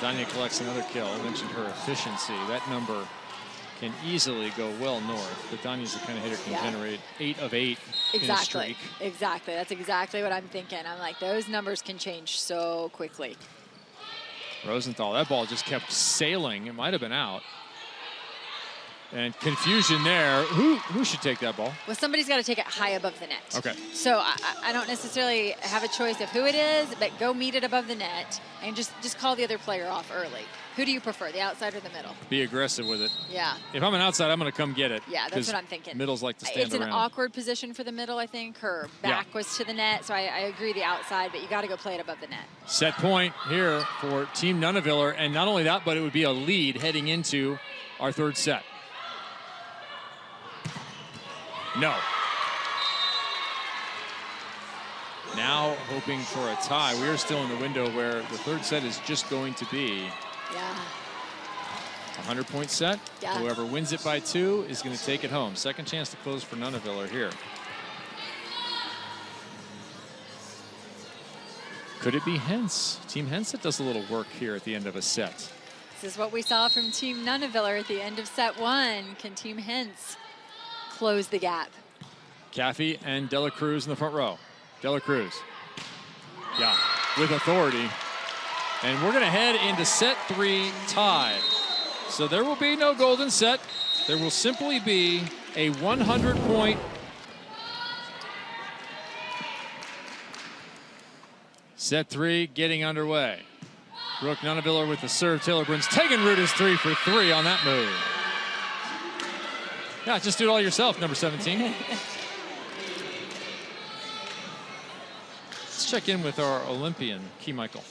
Danya collects another kill. I mentioned her efficiency. That number can easily go well north. But Danya's the kind of hitter who can generate 8 of 8 in a streak. Exactly. That's exactly what I'm thinking. I'm like, those numbers can change so quickly. Rosenthal, that ball just kept sailing. It might have been out. And confusion there. Who should take that ball? Well, somebody's got to take it high above the net. Okay. So I don't necessarily have a choice of who it is, but go meet it above the net and just call the other player off early. Who do you prefer, the outside or the middle? Be aggressive with it. Yeah. If I'm an outside, I'm going to come get it. Yeah, that's what I'm thinking. Middles like to stand around. It's an awkward position for the middle, I think. Her back was to the net, so I agree the outside, but you got to go play it above the net. Set point here for Team Nuneviller, and not only that, but it would be a lead heading into our third set. No. Now hoping for a tie. We are still in the window where the third set is just going to be a 100-point set. Yeah. Whoever wins it by 2 is going to take it home. Second chance to close for Nuneviller here. Could it be Hentz? Team Hentz that does a little work here at the end of a set. This is what we saw from Team Nuneviller at the end of set 1. Can Team Hentz close the gap? Caffey and De La Cruz in the front row. De La Cruz. Yeah, with authority. And we're going to head into set 3 tied. So there will be no golden set. There will simply be a 100-point set 3 getting underway. Brooke Nuneviller with the serve. Taylor Bruns Tegenrud is 3 for 3 on that move. Yeah, just do it all yourself, number 17. Let's check in with our Olympian, Key Michael.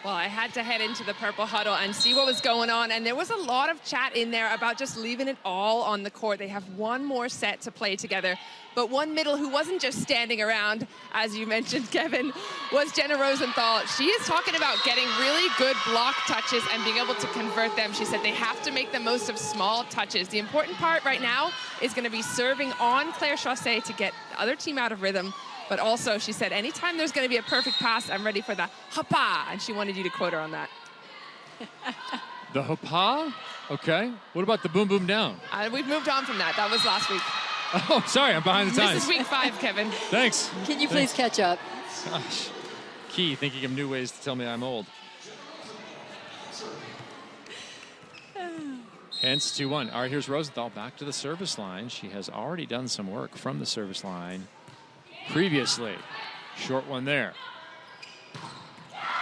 Well, I had to head into the purple huddle and see what was going on, and there was a lot of chat in there about just leaving it all on the court. They have one more set to play together, but one middle who wasn't just standing around, as you mentioned, Kevin, was Jenna Rosenthal. She is talking about getting really good block touches and being able to convert them. She said they have to make the most of small touches. The important part right now is going to be serving on Claire Chaussee to get the other team out of rhythm. But also, she said, anytime there's going to be a perfect pass, I'm ready for the hapa. And she wanted you to quote her on that. The hapa? Okay. What about the boom, boom down? We've moved on from that. That was last week. Oh, sorry. I'm behind the times. This is week 5, Kevin. Thanks. Can you please catch up? Gosh. Key thinking of new ways to tell me I'm old. Hence 2-1. All right, here's Rosenthal back to the service line. She has already done some work from the service line previously. Short one there.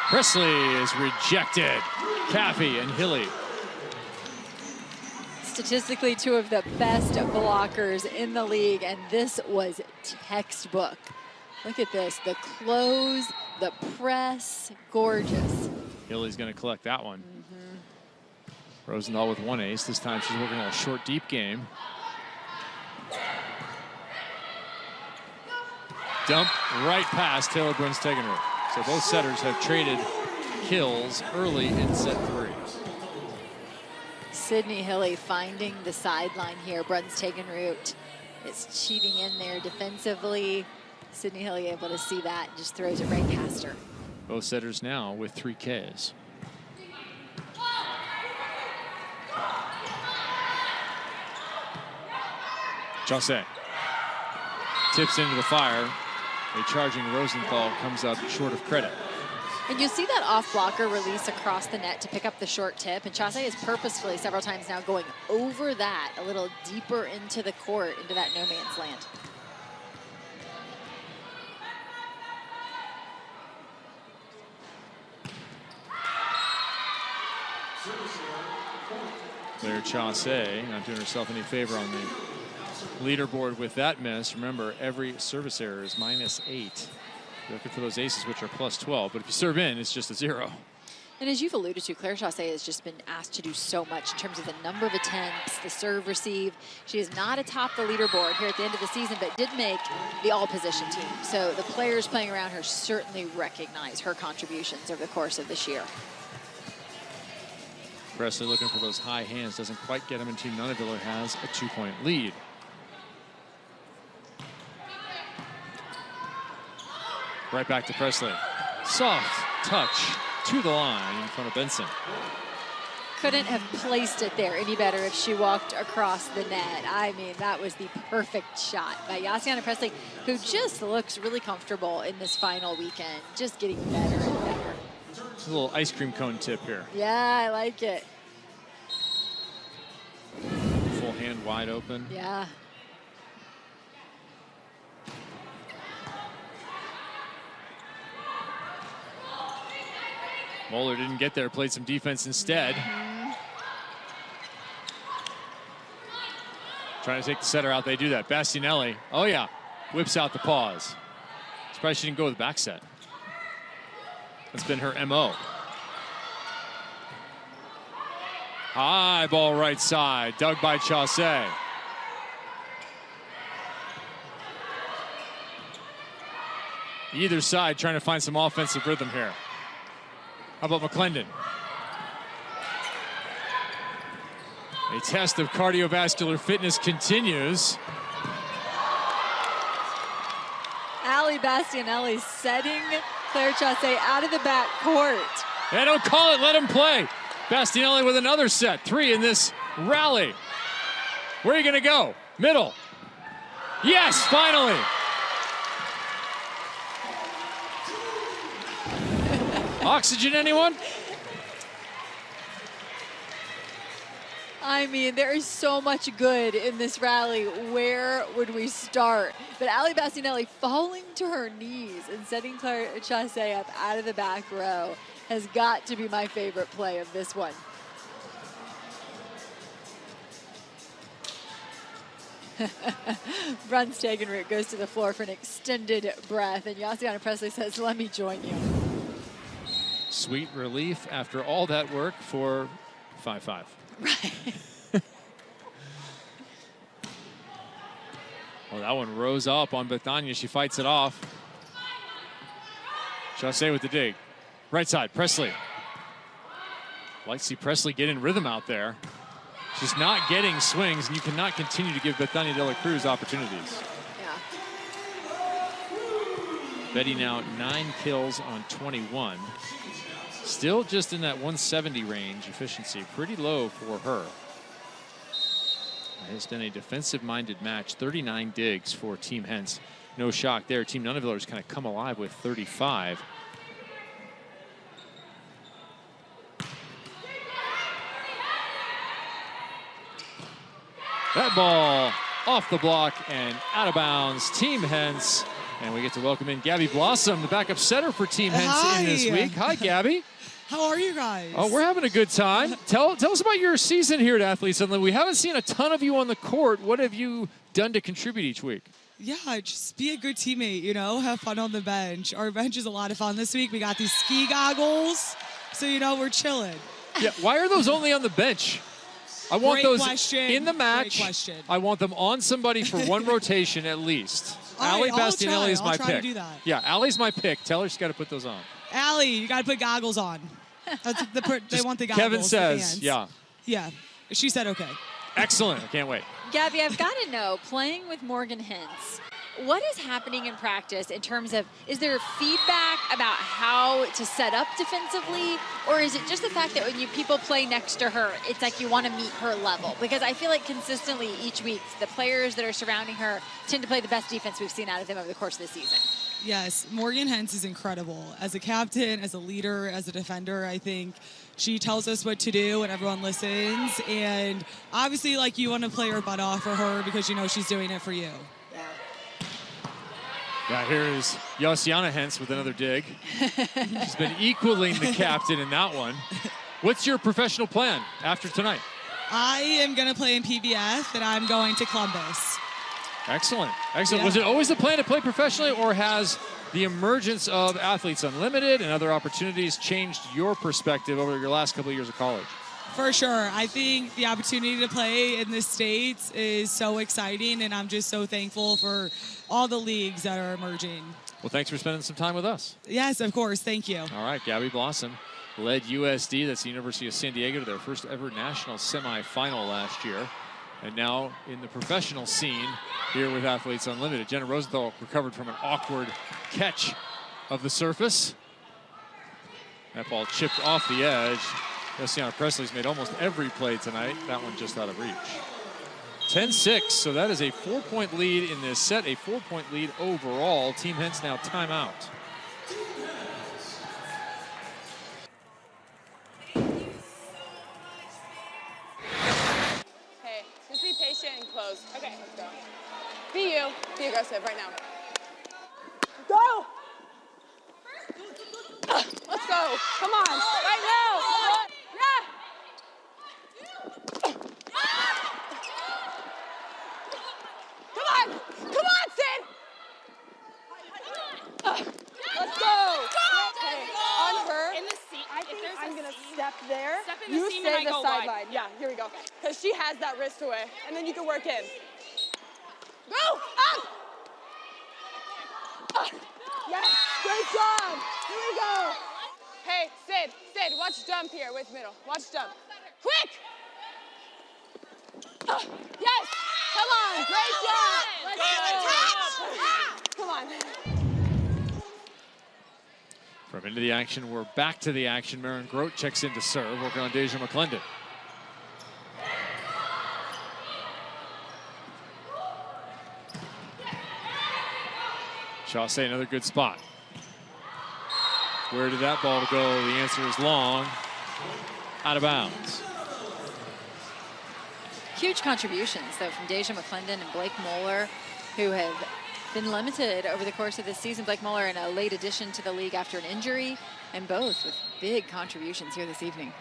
Presley is rejected. Caffey and Hilly. Statistically, 2 of the best blockers in the league, and this was textbook. Look at this, the close, the press, gorgeous. Hilly's going to collect that one. Rosenthal with 1 ace. This time she's working on a short, deep game. dump right past Taylor Brunstegenroot. So both setters have traded kills early in set 3. Sydney Hilly finding the sideline here. Brunstegenroot is cheating in there defensively. Sydney Hilly able to see that, just throws it right past her. Both setters now with 3 Ks. Chaussee tips into the fire. A charging Rosenthal comes up short of credit. And you see that off blocker release across the net to pick up the short tip. And Chaussee is purposefully several times now going over that, a little deeper into the court, into that no man's land. Claire Chaussee not doing herself any favor on the leaderboard with that miss. Remember, every service error is -8. You're looking for those aces, which are +12. But if you serve in, it's just a 0. And as you've alluded to, Claire Chaussee has just been asked to do so much in terms of the number of attempts, the serve receive. She is not atop the leaderboard here at the end of the season, but did make the all-position team. So the players playing around her certainly recognize her contributions over the course of this year. Presley looking for those high hands. Doesn't quite get them, and Team Nuneviller has a 2-point lead. Right back to Presley. Soft touch to the line in front of Benson. Couldn't have placed it there any better if she walked across the net. I mean, that was the perfect shot by Yassiana Presley, who just looks really comfortable in this final weekend, just getting better and better. A little ice cream cone tip here. Yeah, I like it. Full hand wide open. Yeah. Moeller didn't get there, played some defense instead. Trying to take the setter out, they do that. Bastianelli, oh yeah, whips out the pause. Surprised she didn't go with the back set. That's been her MO. High ball right side, dug by Chaussee. Either side trying to find some offensive rhythm here. How about McClendon? A test of cardiovascular fitness continues. Ali Bastianelli setting Claire Chaussee out of the back court. Hey, don't call it, let him play. Bastianelli with another set, 3 in this rally. Where are you gonna go? Middle. Yes, finally. Oxygen, anyone? I mean, there is so much good in this rally. Where would we start? But Ali Bastianelli falling to her knees and setting Claire Chaussee up out of the back row has got to be my favorite play of this one. Brunstegenroot goes to the floor for an extended breath, and Yassiana Presley says, "Let me join you." Sweet relief after all that work for 5-5. Right. Well, that one rose up on Bethania. She fights it off. Chaussee with the dig. Right side, Presley. Like to see Presley get in rhythm out there. She's not getting swings, and you cannot continue to give Bethania de la Cruz opportunities. Yeah. Betty now 9 kills on 21. Still just in that 170 range efficiency, pretty low for her. It's been a defensive-minded match, 39 digs for Team Hentz. No shock there. Team Nuneviller has kind of come alive with 35. That ball off the block and out of bounds. Team Hentz. And we get to welcome in Gabby Blossom, the backup setter for Team Hentz in this week. Hi, Gabby. How are you guys? Oh, we're having a good time. Tell us about your season here at Athletes Unlimited. We haven't seen a ton of you on the court. What have you done to contribute each week? Yeah, just be a good teammate, you know, have fun on the bench. Our bench is a lot of fun this week. We got these ski goggles, so, you know, we're chilling. Yeah, why are those only on the bench? I want Great those question. in the match. Great question. I want them on somebody for one rotation at least. Allie I'll Bastianelli is try. my I'll try pick. to do that. Yeah, Allie's my pick. Tell her she's got to put those on. Allie, you got to put goggles on. That's they want the goggles. Kevin the says, fans. yeah. Yeah. She said okay. Excellent. I can't wait. Gabby, I've got to know, playing with Morgan Hentz, what is happening in practice in terms of, is there feedback about how to set up defensively, or is it just the fact that when people play next to her, it's like you want to meet her level? Because I feel like consistently each week, the players that are surrounding her tend to play the best defense we've seen out of them over the course of the season. Yes, Morgan Hentz is incredible. As a captain, as a leader, as a defender, I think she tells us what to do and everyone listens. And obviously, like, you want to play your butt off for her because you know she's doing it for you. Yeah, here is Josiana Hentz with another dig. She's been equaling the captain in that one. What's your professional plan after tonight? I am going to play in PBF, and I'm going to Columbus. Excellent. Excellent. Yeah. Was it always the plan to play professionally, or has the emergence of Athletes Unlimited and other opportunities changed your perspective over your last couple of years of college? For sure. I think the opportunity to play in the States is so exciting, and I'm just so thankful for all the leagues that are emerging. Well, thanks for spending some time with us. Yes, of course. Thank you. All right, Gabby Blossom led USD, that's the University of San Diego, to their first ever national semifinal last year. And now in the professional scene here with Athletes Unlimited. Jenna Rosenthal recovered from an awkward catch of the surface. That ball chipped off the edge. Josiana Presley's made almost every play tonight. That one just out of reach. 10-6, so that is a 4-point lead in this set, a 4-point lead overall. Team Hentz now timeout. Hey, just be patient and close. Okay, let's go. Be you. Be aggressive right now. Go! Let's go. Come on. Right now. Yeah. Come on. Come on, Sid. Let's go. Okay. On her. In the seat, I think there's I'm a going to seam, step there. step in the You seam stay and I the go wide. sideline. Yeah, here we go. Because she has that wrist away. And then you can work in. Go! Up! Yes, great job. Here we go. Hey, Sid, watch jump here with middle. Watch jump. Quick! Yes! Come on, great job. Let's go. Come on. From into the action, we're back to the action. Maren Grote checks in to serve, working on Deja McClendon. Chaussee, another good spot. Where did that ball go? The answer is long. Out of bounds. Huge contributions, though, from Deja McClendon and Blake Moeller, who have been limited over the course of this season. Blake Moeller in a late addition to the league after an injury, and both with big contributions here this evening.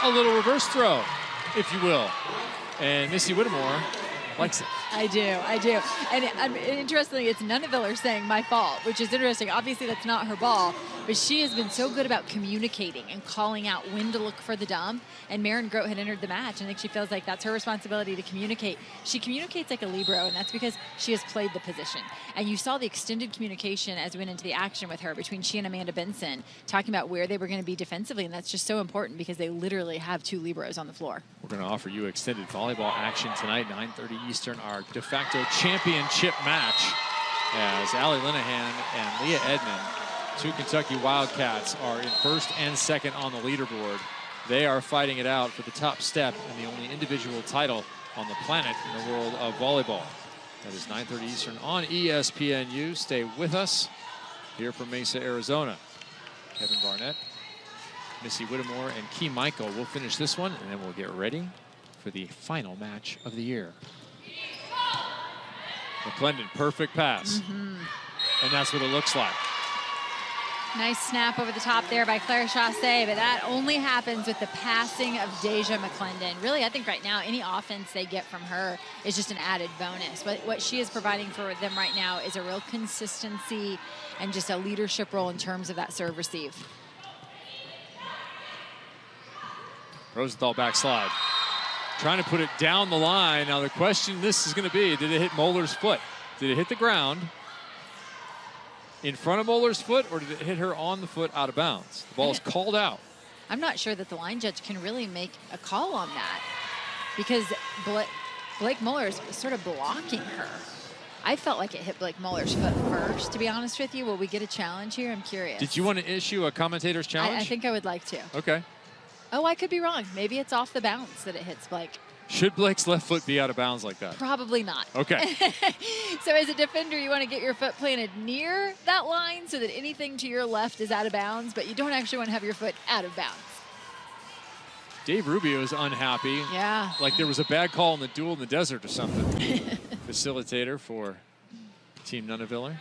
A little reverse throw, if you will. And Missy Whittemore likes it. I do. And interestingly, it's Nuneviller saying my fault, which is interesting. Obviously, that's not her ball, but she has been so good about communicating and calling out when to look for the dump. And Maren Grote had entered the match. I think she feels like that's her responsibility to communicate. She communicates like a libero, and that's because she has played the position. And you saw the extended communication as we went into the action with her between she and Amanda Benson, talking about where they were going to be defensively. And that's just so important because they literally have two liberos on the floor. We're going to offer you extended volleyball action tonight, 9:30 Eastern, our de facto championship match, as Allie Linehan and Leah Edmond, two Kentucky Wildcats, are in first and second on the leaderboard. They are fighting it out for the top step and the only individual title on the planet in the world of volleyball. That is 9:30 Eastern on ESPNU. Stay with us here from Mesa, Arizona. Kevin Barnett, Missy Whittemore, and Key Michael will finish this one, and then we'll get ready for the final match of the year. McClendon, perfect pass. And that's what it looks like. Nice snap over the top there by Claire Chaussee, but that only happens with the passing of Deja McClendon. Really, I think right now, any offense they get from her is just an added bonus. But what she is providing for them right now is a real consistency and just a leadership role in terms of that serve receive. Rosenthal backslide. Trying to put it down the line. Now the question this is going to be, did it hit Moeller's foot? Did it hit the ground in front of Moeller's foot, or did it hit her on the foot out of bounds? The ball is called out. I'm not sure that the line judge can really make a call on that because Blake Moeller is sort of blocking her. I felt like it hit Blake Moeller's foot first, to be honest with you. Will we get a challenge here? I'm curious. Did you want to issue a commentator's challenge? I think I would like to. Okay. Oh, I could be wrong. Maybe it's off the bounce that it hits Blake. Should Blake's left foot be out of bounds like that? Probably not. Okay. So as a defender, you want to get your foot planted near that line so that anything to your left is out of bounds, but you don't actually want to have your foot out of bounds. Dave Rubio is unhappy. Yeah. Like there was a bad call in the duel in the desert or something. Facilitator for Team Nuneviller.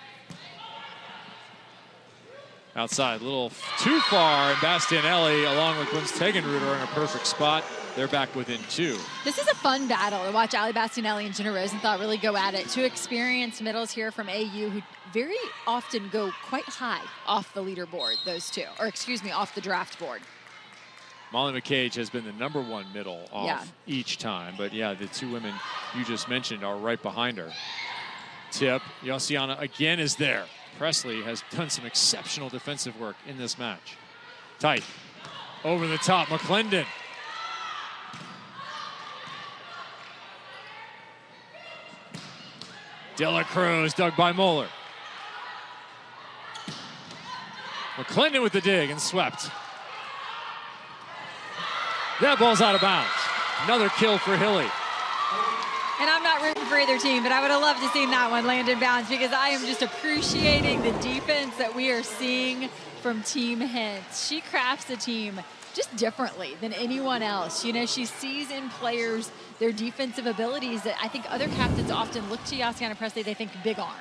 Outside, a little too far, and Bastianelli, along with Gunz Tegenruder, are in a perfect spot. They're back within 2. This is a fun battle to watch Ali Bastianelli and Jenna Rosenthal really go at it. 2 experienced middles here from AU who very often go quite high off the leaderboard, those two. Or excuse me, off the draft board. Molly McCage has been the #1 middle off each time. But yeah, the 2 women you just mentioned are right behind her. Tip, Yossiana again is there. Presley has done some exceptional defensive work in this match. Tight. Over the top, McClendon. Dela Cruz dug by Moeller. McClendon with the dig and swept. That ball's out of bounds. Another kill for Hilly. And I'm not rooting for either team, but I would have loved to see that one land in bounds because I am just appreciating the defense that we are seeing from Team Hentz. She crafts the team just differently than anyone else. You know, she sees in players their defensive abilities that I think other captains often look to Yossiana Presley, they think big arm.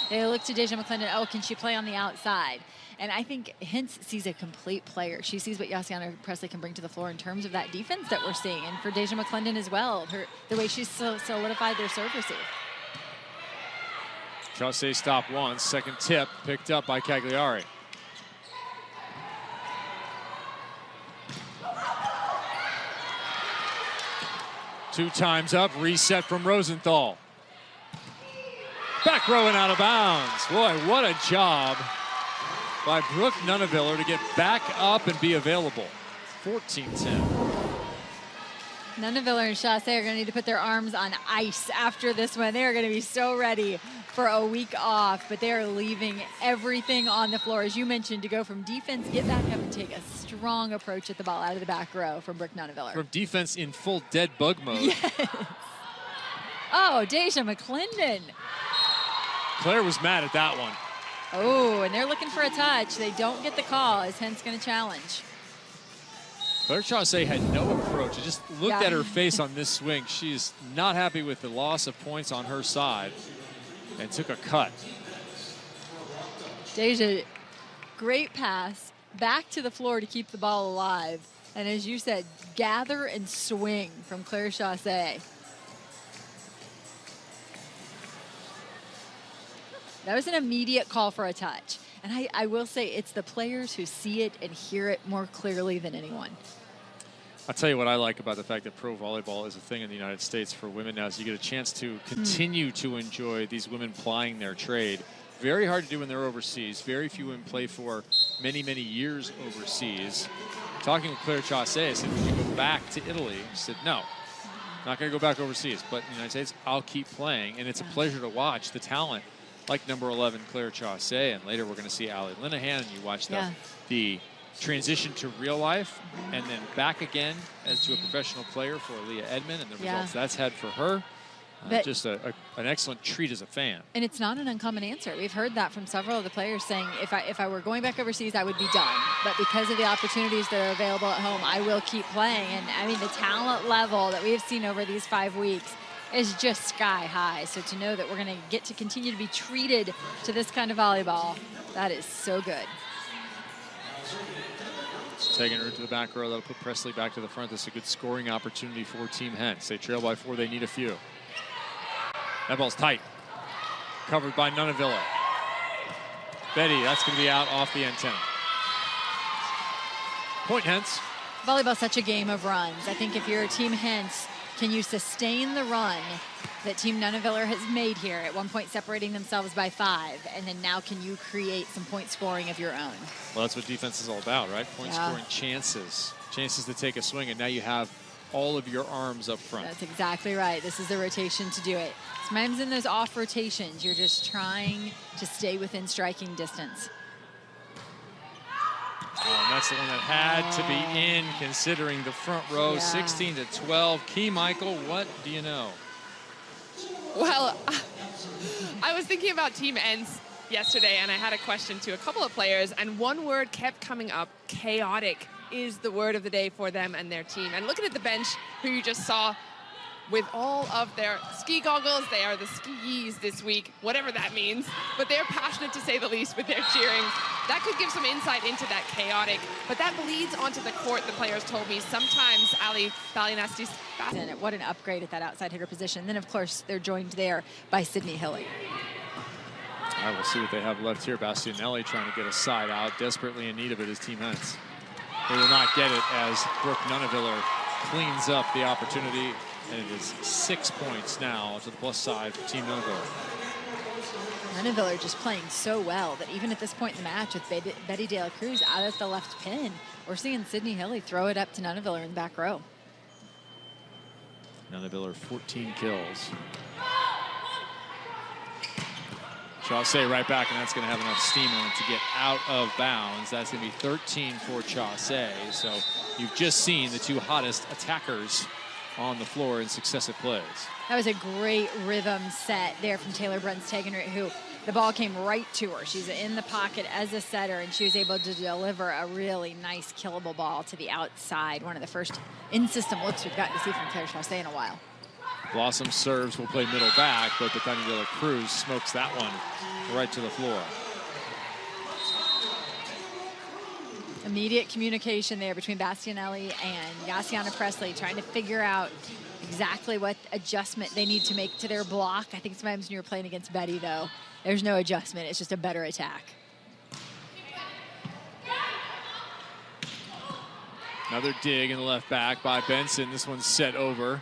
They look to Deja McClendon, oh, can she play on the outside? And I think Hentz sees a complete player. She sees what Yossiana Presley can bring to the floor in terms of that defense that we're seeing. And for Deja McClendon as well, the way she's solidified their serve receive. Chaussee stop once, second tip picked up by Cagliari. Two times up, reset from Rosenthal. Back row and out of bounds. Boy, what a job by Brooke Nuneviller to get back up and be available. 14-10. Nuneviller and Chaussee are going to need to put their arms on ice after this one. They are going to be so ready for a week off, but they are leaving everything on the floor, as you mentioned, to go from defense, get back up and take a strong approach at the ball out of the back row from Brooke Nuneviller. From defense in full dead bug mode. Yes. Oh, Deja McClendon. Claire was mad at that one. Oh, and they're looking for a touch. They don't get the call. Is Hentz going to challenge? Claire Chaussee had no approach. I just looked at her face on this swing. She's not happy with the loss of points on her side and took a cut. Deja, great pass. Back to the floor to keep the ball alive. And as you said, gather and swing from Claire Chaussee. That was an immediate call for a touch. And I will say it's the players who see it and hear it more clearly than anyone. I'll tell you what I like about the fact that pro volleyball is a thing in the United States for women now is you get a chance to continue to enjoy these women plying their trade. Very hard to do when they're overseas. Very few women play for many, many years overseas. Talking with Claire Chaussee, I said, would you go back to Italy? She said, no, not going to go back overseas. But in the United States, I'll keep playing. And it's a pleasure to watch the talent like number 11, Claire Chaussee. And later we're going to see Allie Linehan. And you watch the transition to real life and then back again as to a professional player for Leah Edmond and the results that's had for her. Just an excellent treat as a fan. And it's not an uncommon answer. We've heard that from several of the players saying, if I were going back overseas, I would be done. But because of the opportunities that are available at home, I will keep playing. And I mean, the talent level that we have seen over these 5 weeks is just sky high. So to know that we're going to get to continue to be treated to this kind of volleyball, that is so good. Taking her to the back row, that'll put Presley back to the front. This is a good scoring opportunity for Team Hentz. They trail by 4, they need a few. That ball's tight. Covered by Nuneviller. Betty, that's going to be out off the antenna. Point Hentz. volleyball's such a game of runs. I think if you're a Team Hentz, can you sustain the run that Team Nuneviller has made here, at one point separating themselves by 5, and then now can you create some point scoring of your own? Well, that's what defense is all about, right? Point scoring chances to take a swing, and now you have all of your arms up front. That's exactly right. This is the rotation to do it. Sometimes in those off rotations, you're just trying to stay within striking distance. Oh, and that's the one that had to be in, considering the front row. 16-12. Key Michael, what do you know? Well, I was thinking about Team Hentz yesterday, and I had a question to a couple of players, and one word kept coming up: chaotic is the word of the day for them and their team. And looking at the bench, who you just saw with all of their ski goggles, they are the skis this week, whatever that means, but they're passionate to say the least with their cheering. That could give some insight into that chaotic, but that bleeds onto the court, the players told me. Sometimes Ali Balinesti's what an upgrade at that outside hitter position. Then, of course, they're joined there by Sydney Hilly. All right, we'll see what they have left here. Bastianelli trying to get a side out, desperately in need of it as Team Hentz. They will not get it as Brooke Nuneviller cleans up the opportunity, and it is 6 points now to the plus side for Team Nuneviller. Nuneviller just playing so well that even at this point in the match with Betty De La Cruz out at the left pin, we're seeing Sydney Hilly throw it up to Nuneviller in the back row. Nuneviller 14 kills. Chaussee right back, and that's going to have enough steam on it to get out of bounds. That's going to be 13 for Chaussee. So you've just seen the two hottest attackers on the floor in successive plays. That was a great rhythm set there from Taylor Bruns-Tegenrud, who the ball came right to her. She's in the pocket as a setter, and she was able to deliver a really nice killable ball to the outside. One of the first in-system looks we've gotten to see from Claire Chaussee in a while. Blossom serves, will play middle back, but Betty De La Cruz smokes that one right to the floor. Immediate communication there between Bastianelli and Yassiana Presley, trying to figure out exactly what adjustment they need to make to their block. I think sometimes when you're playing against Betty, though, there's no adjustment. It's just a better attack. Another dig in the left back by Benson. This one's set over.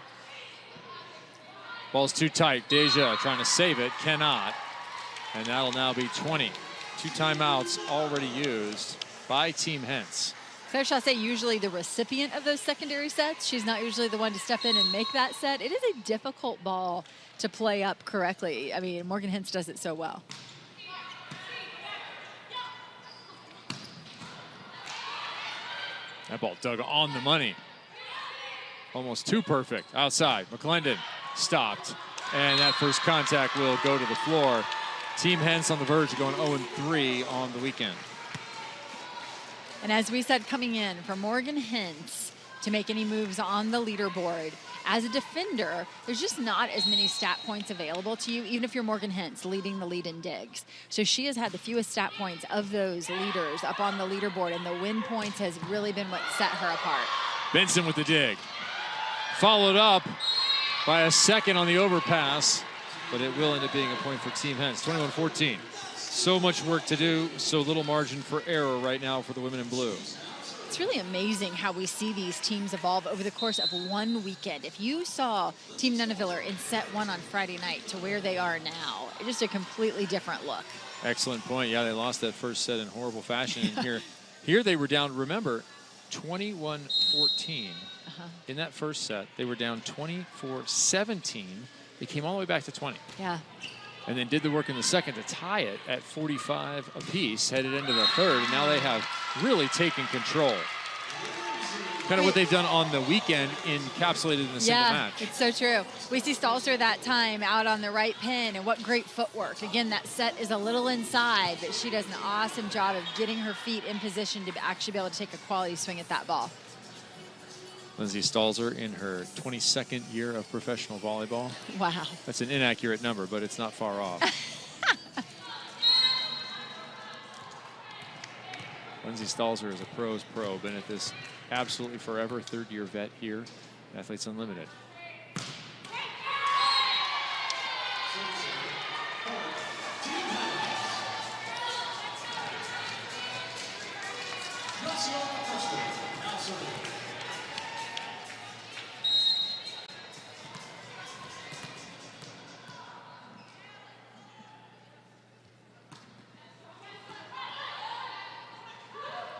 Ball's too tight. Deja trying to save it, cannot. And that'll now be 20. 2 timeouts already used by Team Hentz. Claire Chaussee usually the recipient of those secondary sets. She's not usually the one to step in and make that set. It is a difficult ball to play up correctly. I mean, Morgan Hentz does it so well. That ball dug on the money. Almost too perfect. Outside, McClendon stopped. And that first contact will go to the floor. Team Hentz on the verge of going 0-3 on the weekend. And as we said, coming in for Morgan Hentz to make any moves on the leaderboard, as a defender, there's just not as many stat points available to you, even if you're Morgan Hentz leading the lead in digs. So she has had the fewest stat points of those leaders up on the leaderboard, and the win points has really been what set her apart. Benson with the dig. Followed up by a second on the overpass, but it will end up being a point for Team Hentz. 21-14. So much work to do, so little margin for error right now for the women in blue. It's really amazing how we see these teams evolve over the course of one weekend. If you saw Team Nuneviller in set 1 on Friday night to where they are now, just a completely different look. Excellent point. Yeah, they lost that first set in horrible fashion. And here they were down, remember, 21-14 in that first set. They were down 24-17. They came all the way back to 20. Yeah. And then did the work in the second to tie it at 45 apiece, headed into the third, and now they have really taken control. Kind of what they've done on the weekend encapsulated in a single match. Yeah, it's so true. We see Stalzer that time out on the right pin, and what great footwork. Again, that set is a little inside, but she does an awesome job of getting her feet in position to actually be able to take a quality swing at that ball. Lindsay Stalzer in her 22nd year of professional volleyball. Wow. That's an inaccurate number, but it's not far off. Lindsay Stalzer is a pro's pro. Been at this absolutely forever. 3rd-year vet here at Athletes Unlimited.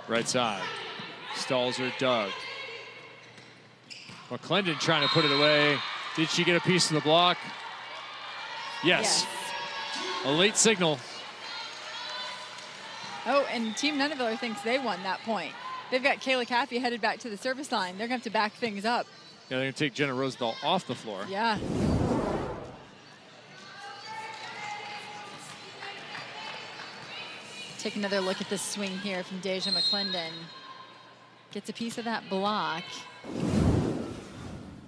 Right side. Stalzer, Doug. McClendon trying to put it away. Did she get a piece of the block? Yes. A late signal. Oh, and Team Nuneviller thinks they won that point. They've got Kayla Caffey headed back to the service line. They're going to have to back things up. Yeah, they're going to take Jenna Rosenthal off the floor. Yeah. Take another look at the swing here from Deja McClendon. Gets a piece of that block.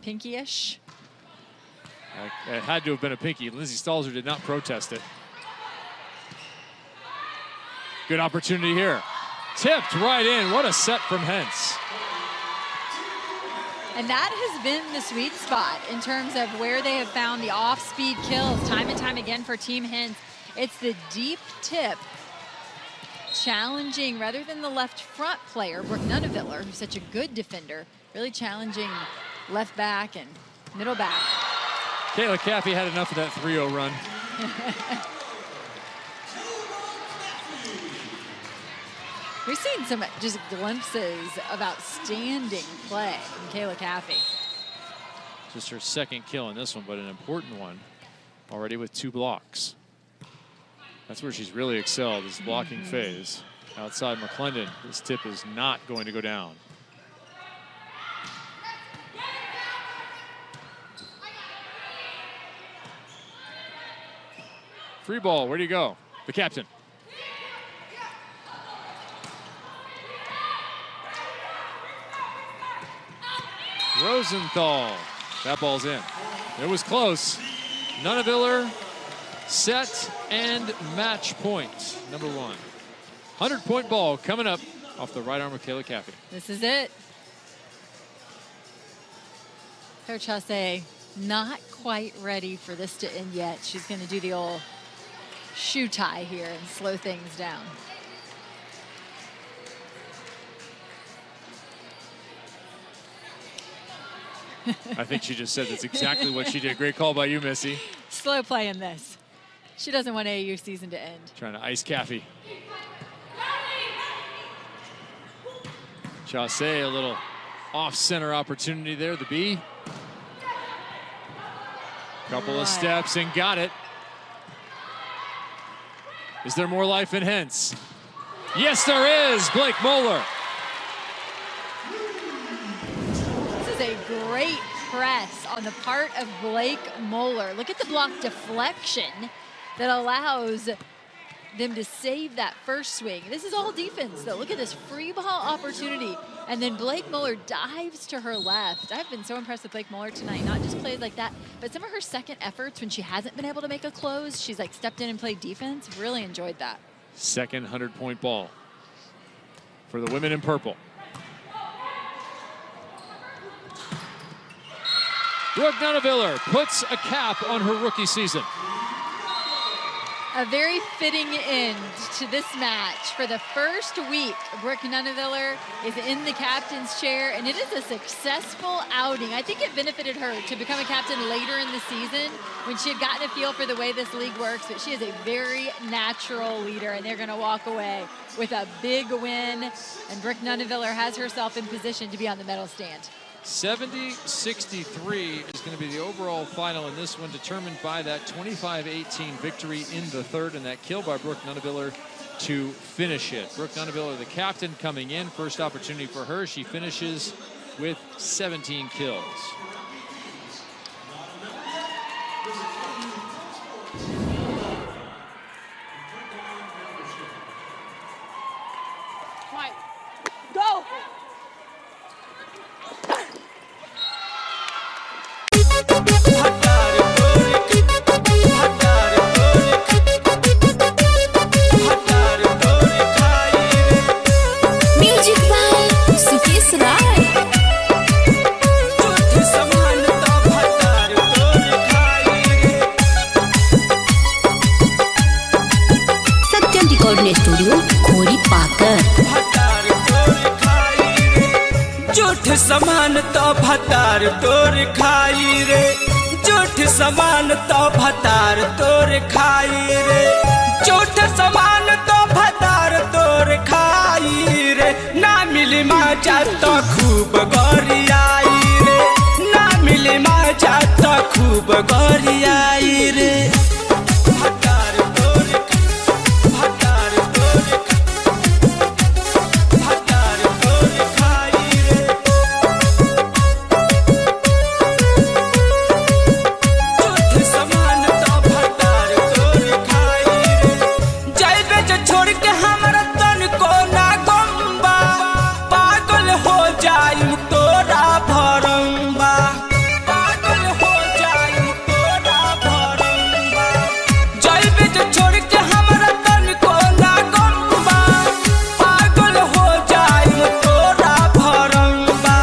Pinky-ish. It had to have been a pinky. Lindsay Stalzer did not protest it. Good opportunity here. Tipped right in. What a set from Hentz. And that has been the sweet spot in terms of where they have found the off-speed kills time and time again for Team Hentz. It's the deep tip challenging, rather than the left front player, Brooke Nuneviller, who's such a good defender, really challenging left back and middle back. Kayla Caffey had enough of that 3-0 run. We've seen some just glimpses of outstanding play from Kayla Caffey. Just her second kill in this one, but an important one. Already with 2 blocks. That's where she's really excelled, is blocking phase. Outside McClendon, this tip is not going to go down. Free ball, where do you go? The captain. Rosenthal. That ball's in. It was close. Nuneviller set and match point. Number 1. 100-point ball coming up off the right arm of Kayla Caffey. This is it. Coach Hasse not quite ready for this to end yet. She's going to do the old shoe tie here and slow things down. I think she just said that's exactly what she did. Great call by you, Missy. Slow play in this. She doesn't want AAU season to end. Trying to ice Caffey. Chasse, a little off-center opportunity there, the B. Couple of steps and got it. Is there more life in Hentz? Yes, there is, Blake Moeller. This is a great press on the part of Blake Moeller. Look at the block deflection that allows them to save that first swing. This is all defense, though. Look at this free ball opportunity. And then Blake Moeller dives to her left. I've been so impressed with Blake Moeller tonight. Not just plays like that, but some of her second efforts when she hasn't been able to make a close, she's like stepped in and played defense. Really enjoyed that. Second 100-point ball for the women in purple. Brooke Nuneviller puts a cap on her rookie season. A very fitting end to this match. For the first week, Brooke Nuneviller is in the captain's chair, and it is a successful outing. I think it benefited her to become a captain later in the season when she had gotten a feel for the way this league works, but she is a very natural leader, and they're going to walk away with a big win, and Brooke Nuneviller has herself in position to be on the medal stand. 70-63 is going to be the overall final in this one, determined by that 25-18 victory in the third and that kill by Brooke Nuneviller to finish it. Brooke Nuneviller, the captain, coming in. First opportunity for her. She finishes with 17 kills. Mike, go! Music by Sukesh Rai. Satyam recording studio खोरी पाकर। झूठ समान तो भतार तोर खाई रे, झूठ समान तो भतार तोर खाई रे, झूठ समान तो भतार तोर खाई रे। मिली मजा तो खूब गरियाई रे ना मिली मजा तो खूब गरियाई रे भतार तोर खाई रे झूठ समान तो भतार तोर खाई रे जाइबे जो छोड़ के हमरा तन को ना गम्बा पागल हो जाई तोरा भरम्बा पागल हो जाई तोरा भरम्बा जाइबे जो छोड़ के हमरा तन को ना गम्बा पागल हो जाई तोरा भरम्बा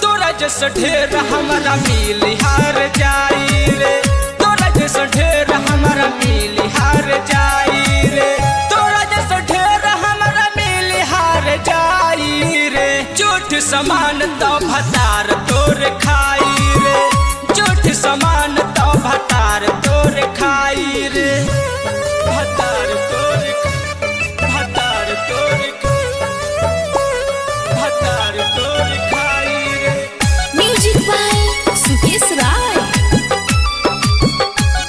तोरा जैसे ढेर हमरा मिली हार जाई रे तोरा जैसे ढेर हमरा मिली हार जाई रे तोरा जैसे ढेर हमरा मिली हार जाई रे झूठ समान तो भतार तोर खाई रे झूठ समान तो भतार तोर खाई रे भतार तोर खाई रे म्यूजिक बाय सुकेश राय।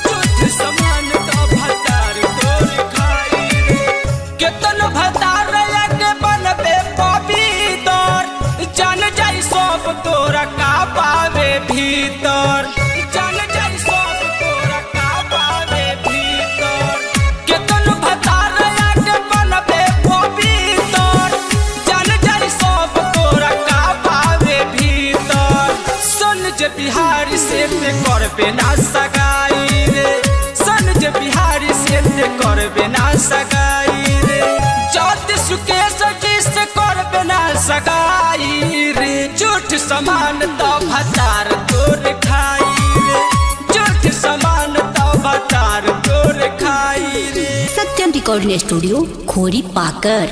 झूठ समान तो भतार तोर खाई रे केतन भतार लगे बनबे पवित्र जान जाई सब तोरा का पावे भीतर जान जाई सब तोरा का पावे भीतर केतन भतार लगे बनबे पवित्र जान जाई सब तोरा का पावे भीतर सुन जे बिहारी से ते करबे ना सगाई रे सुन जे बिहारी से ते करबे ना सगाई रे जाति सुकेश जी से करबे ना सगाई रे झूठ समान तो भतार तोर खाई रे झूठ समान तो भतार तोर खाई रे सत्यम रिकॉर्डिंग स्टूडियो खोरी पाकर।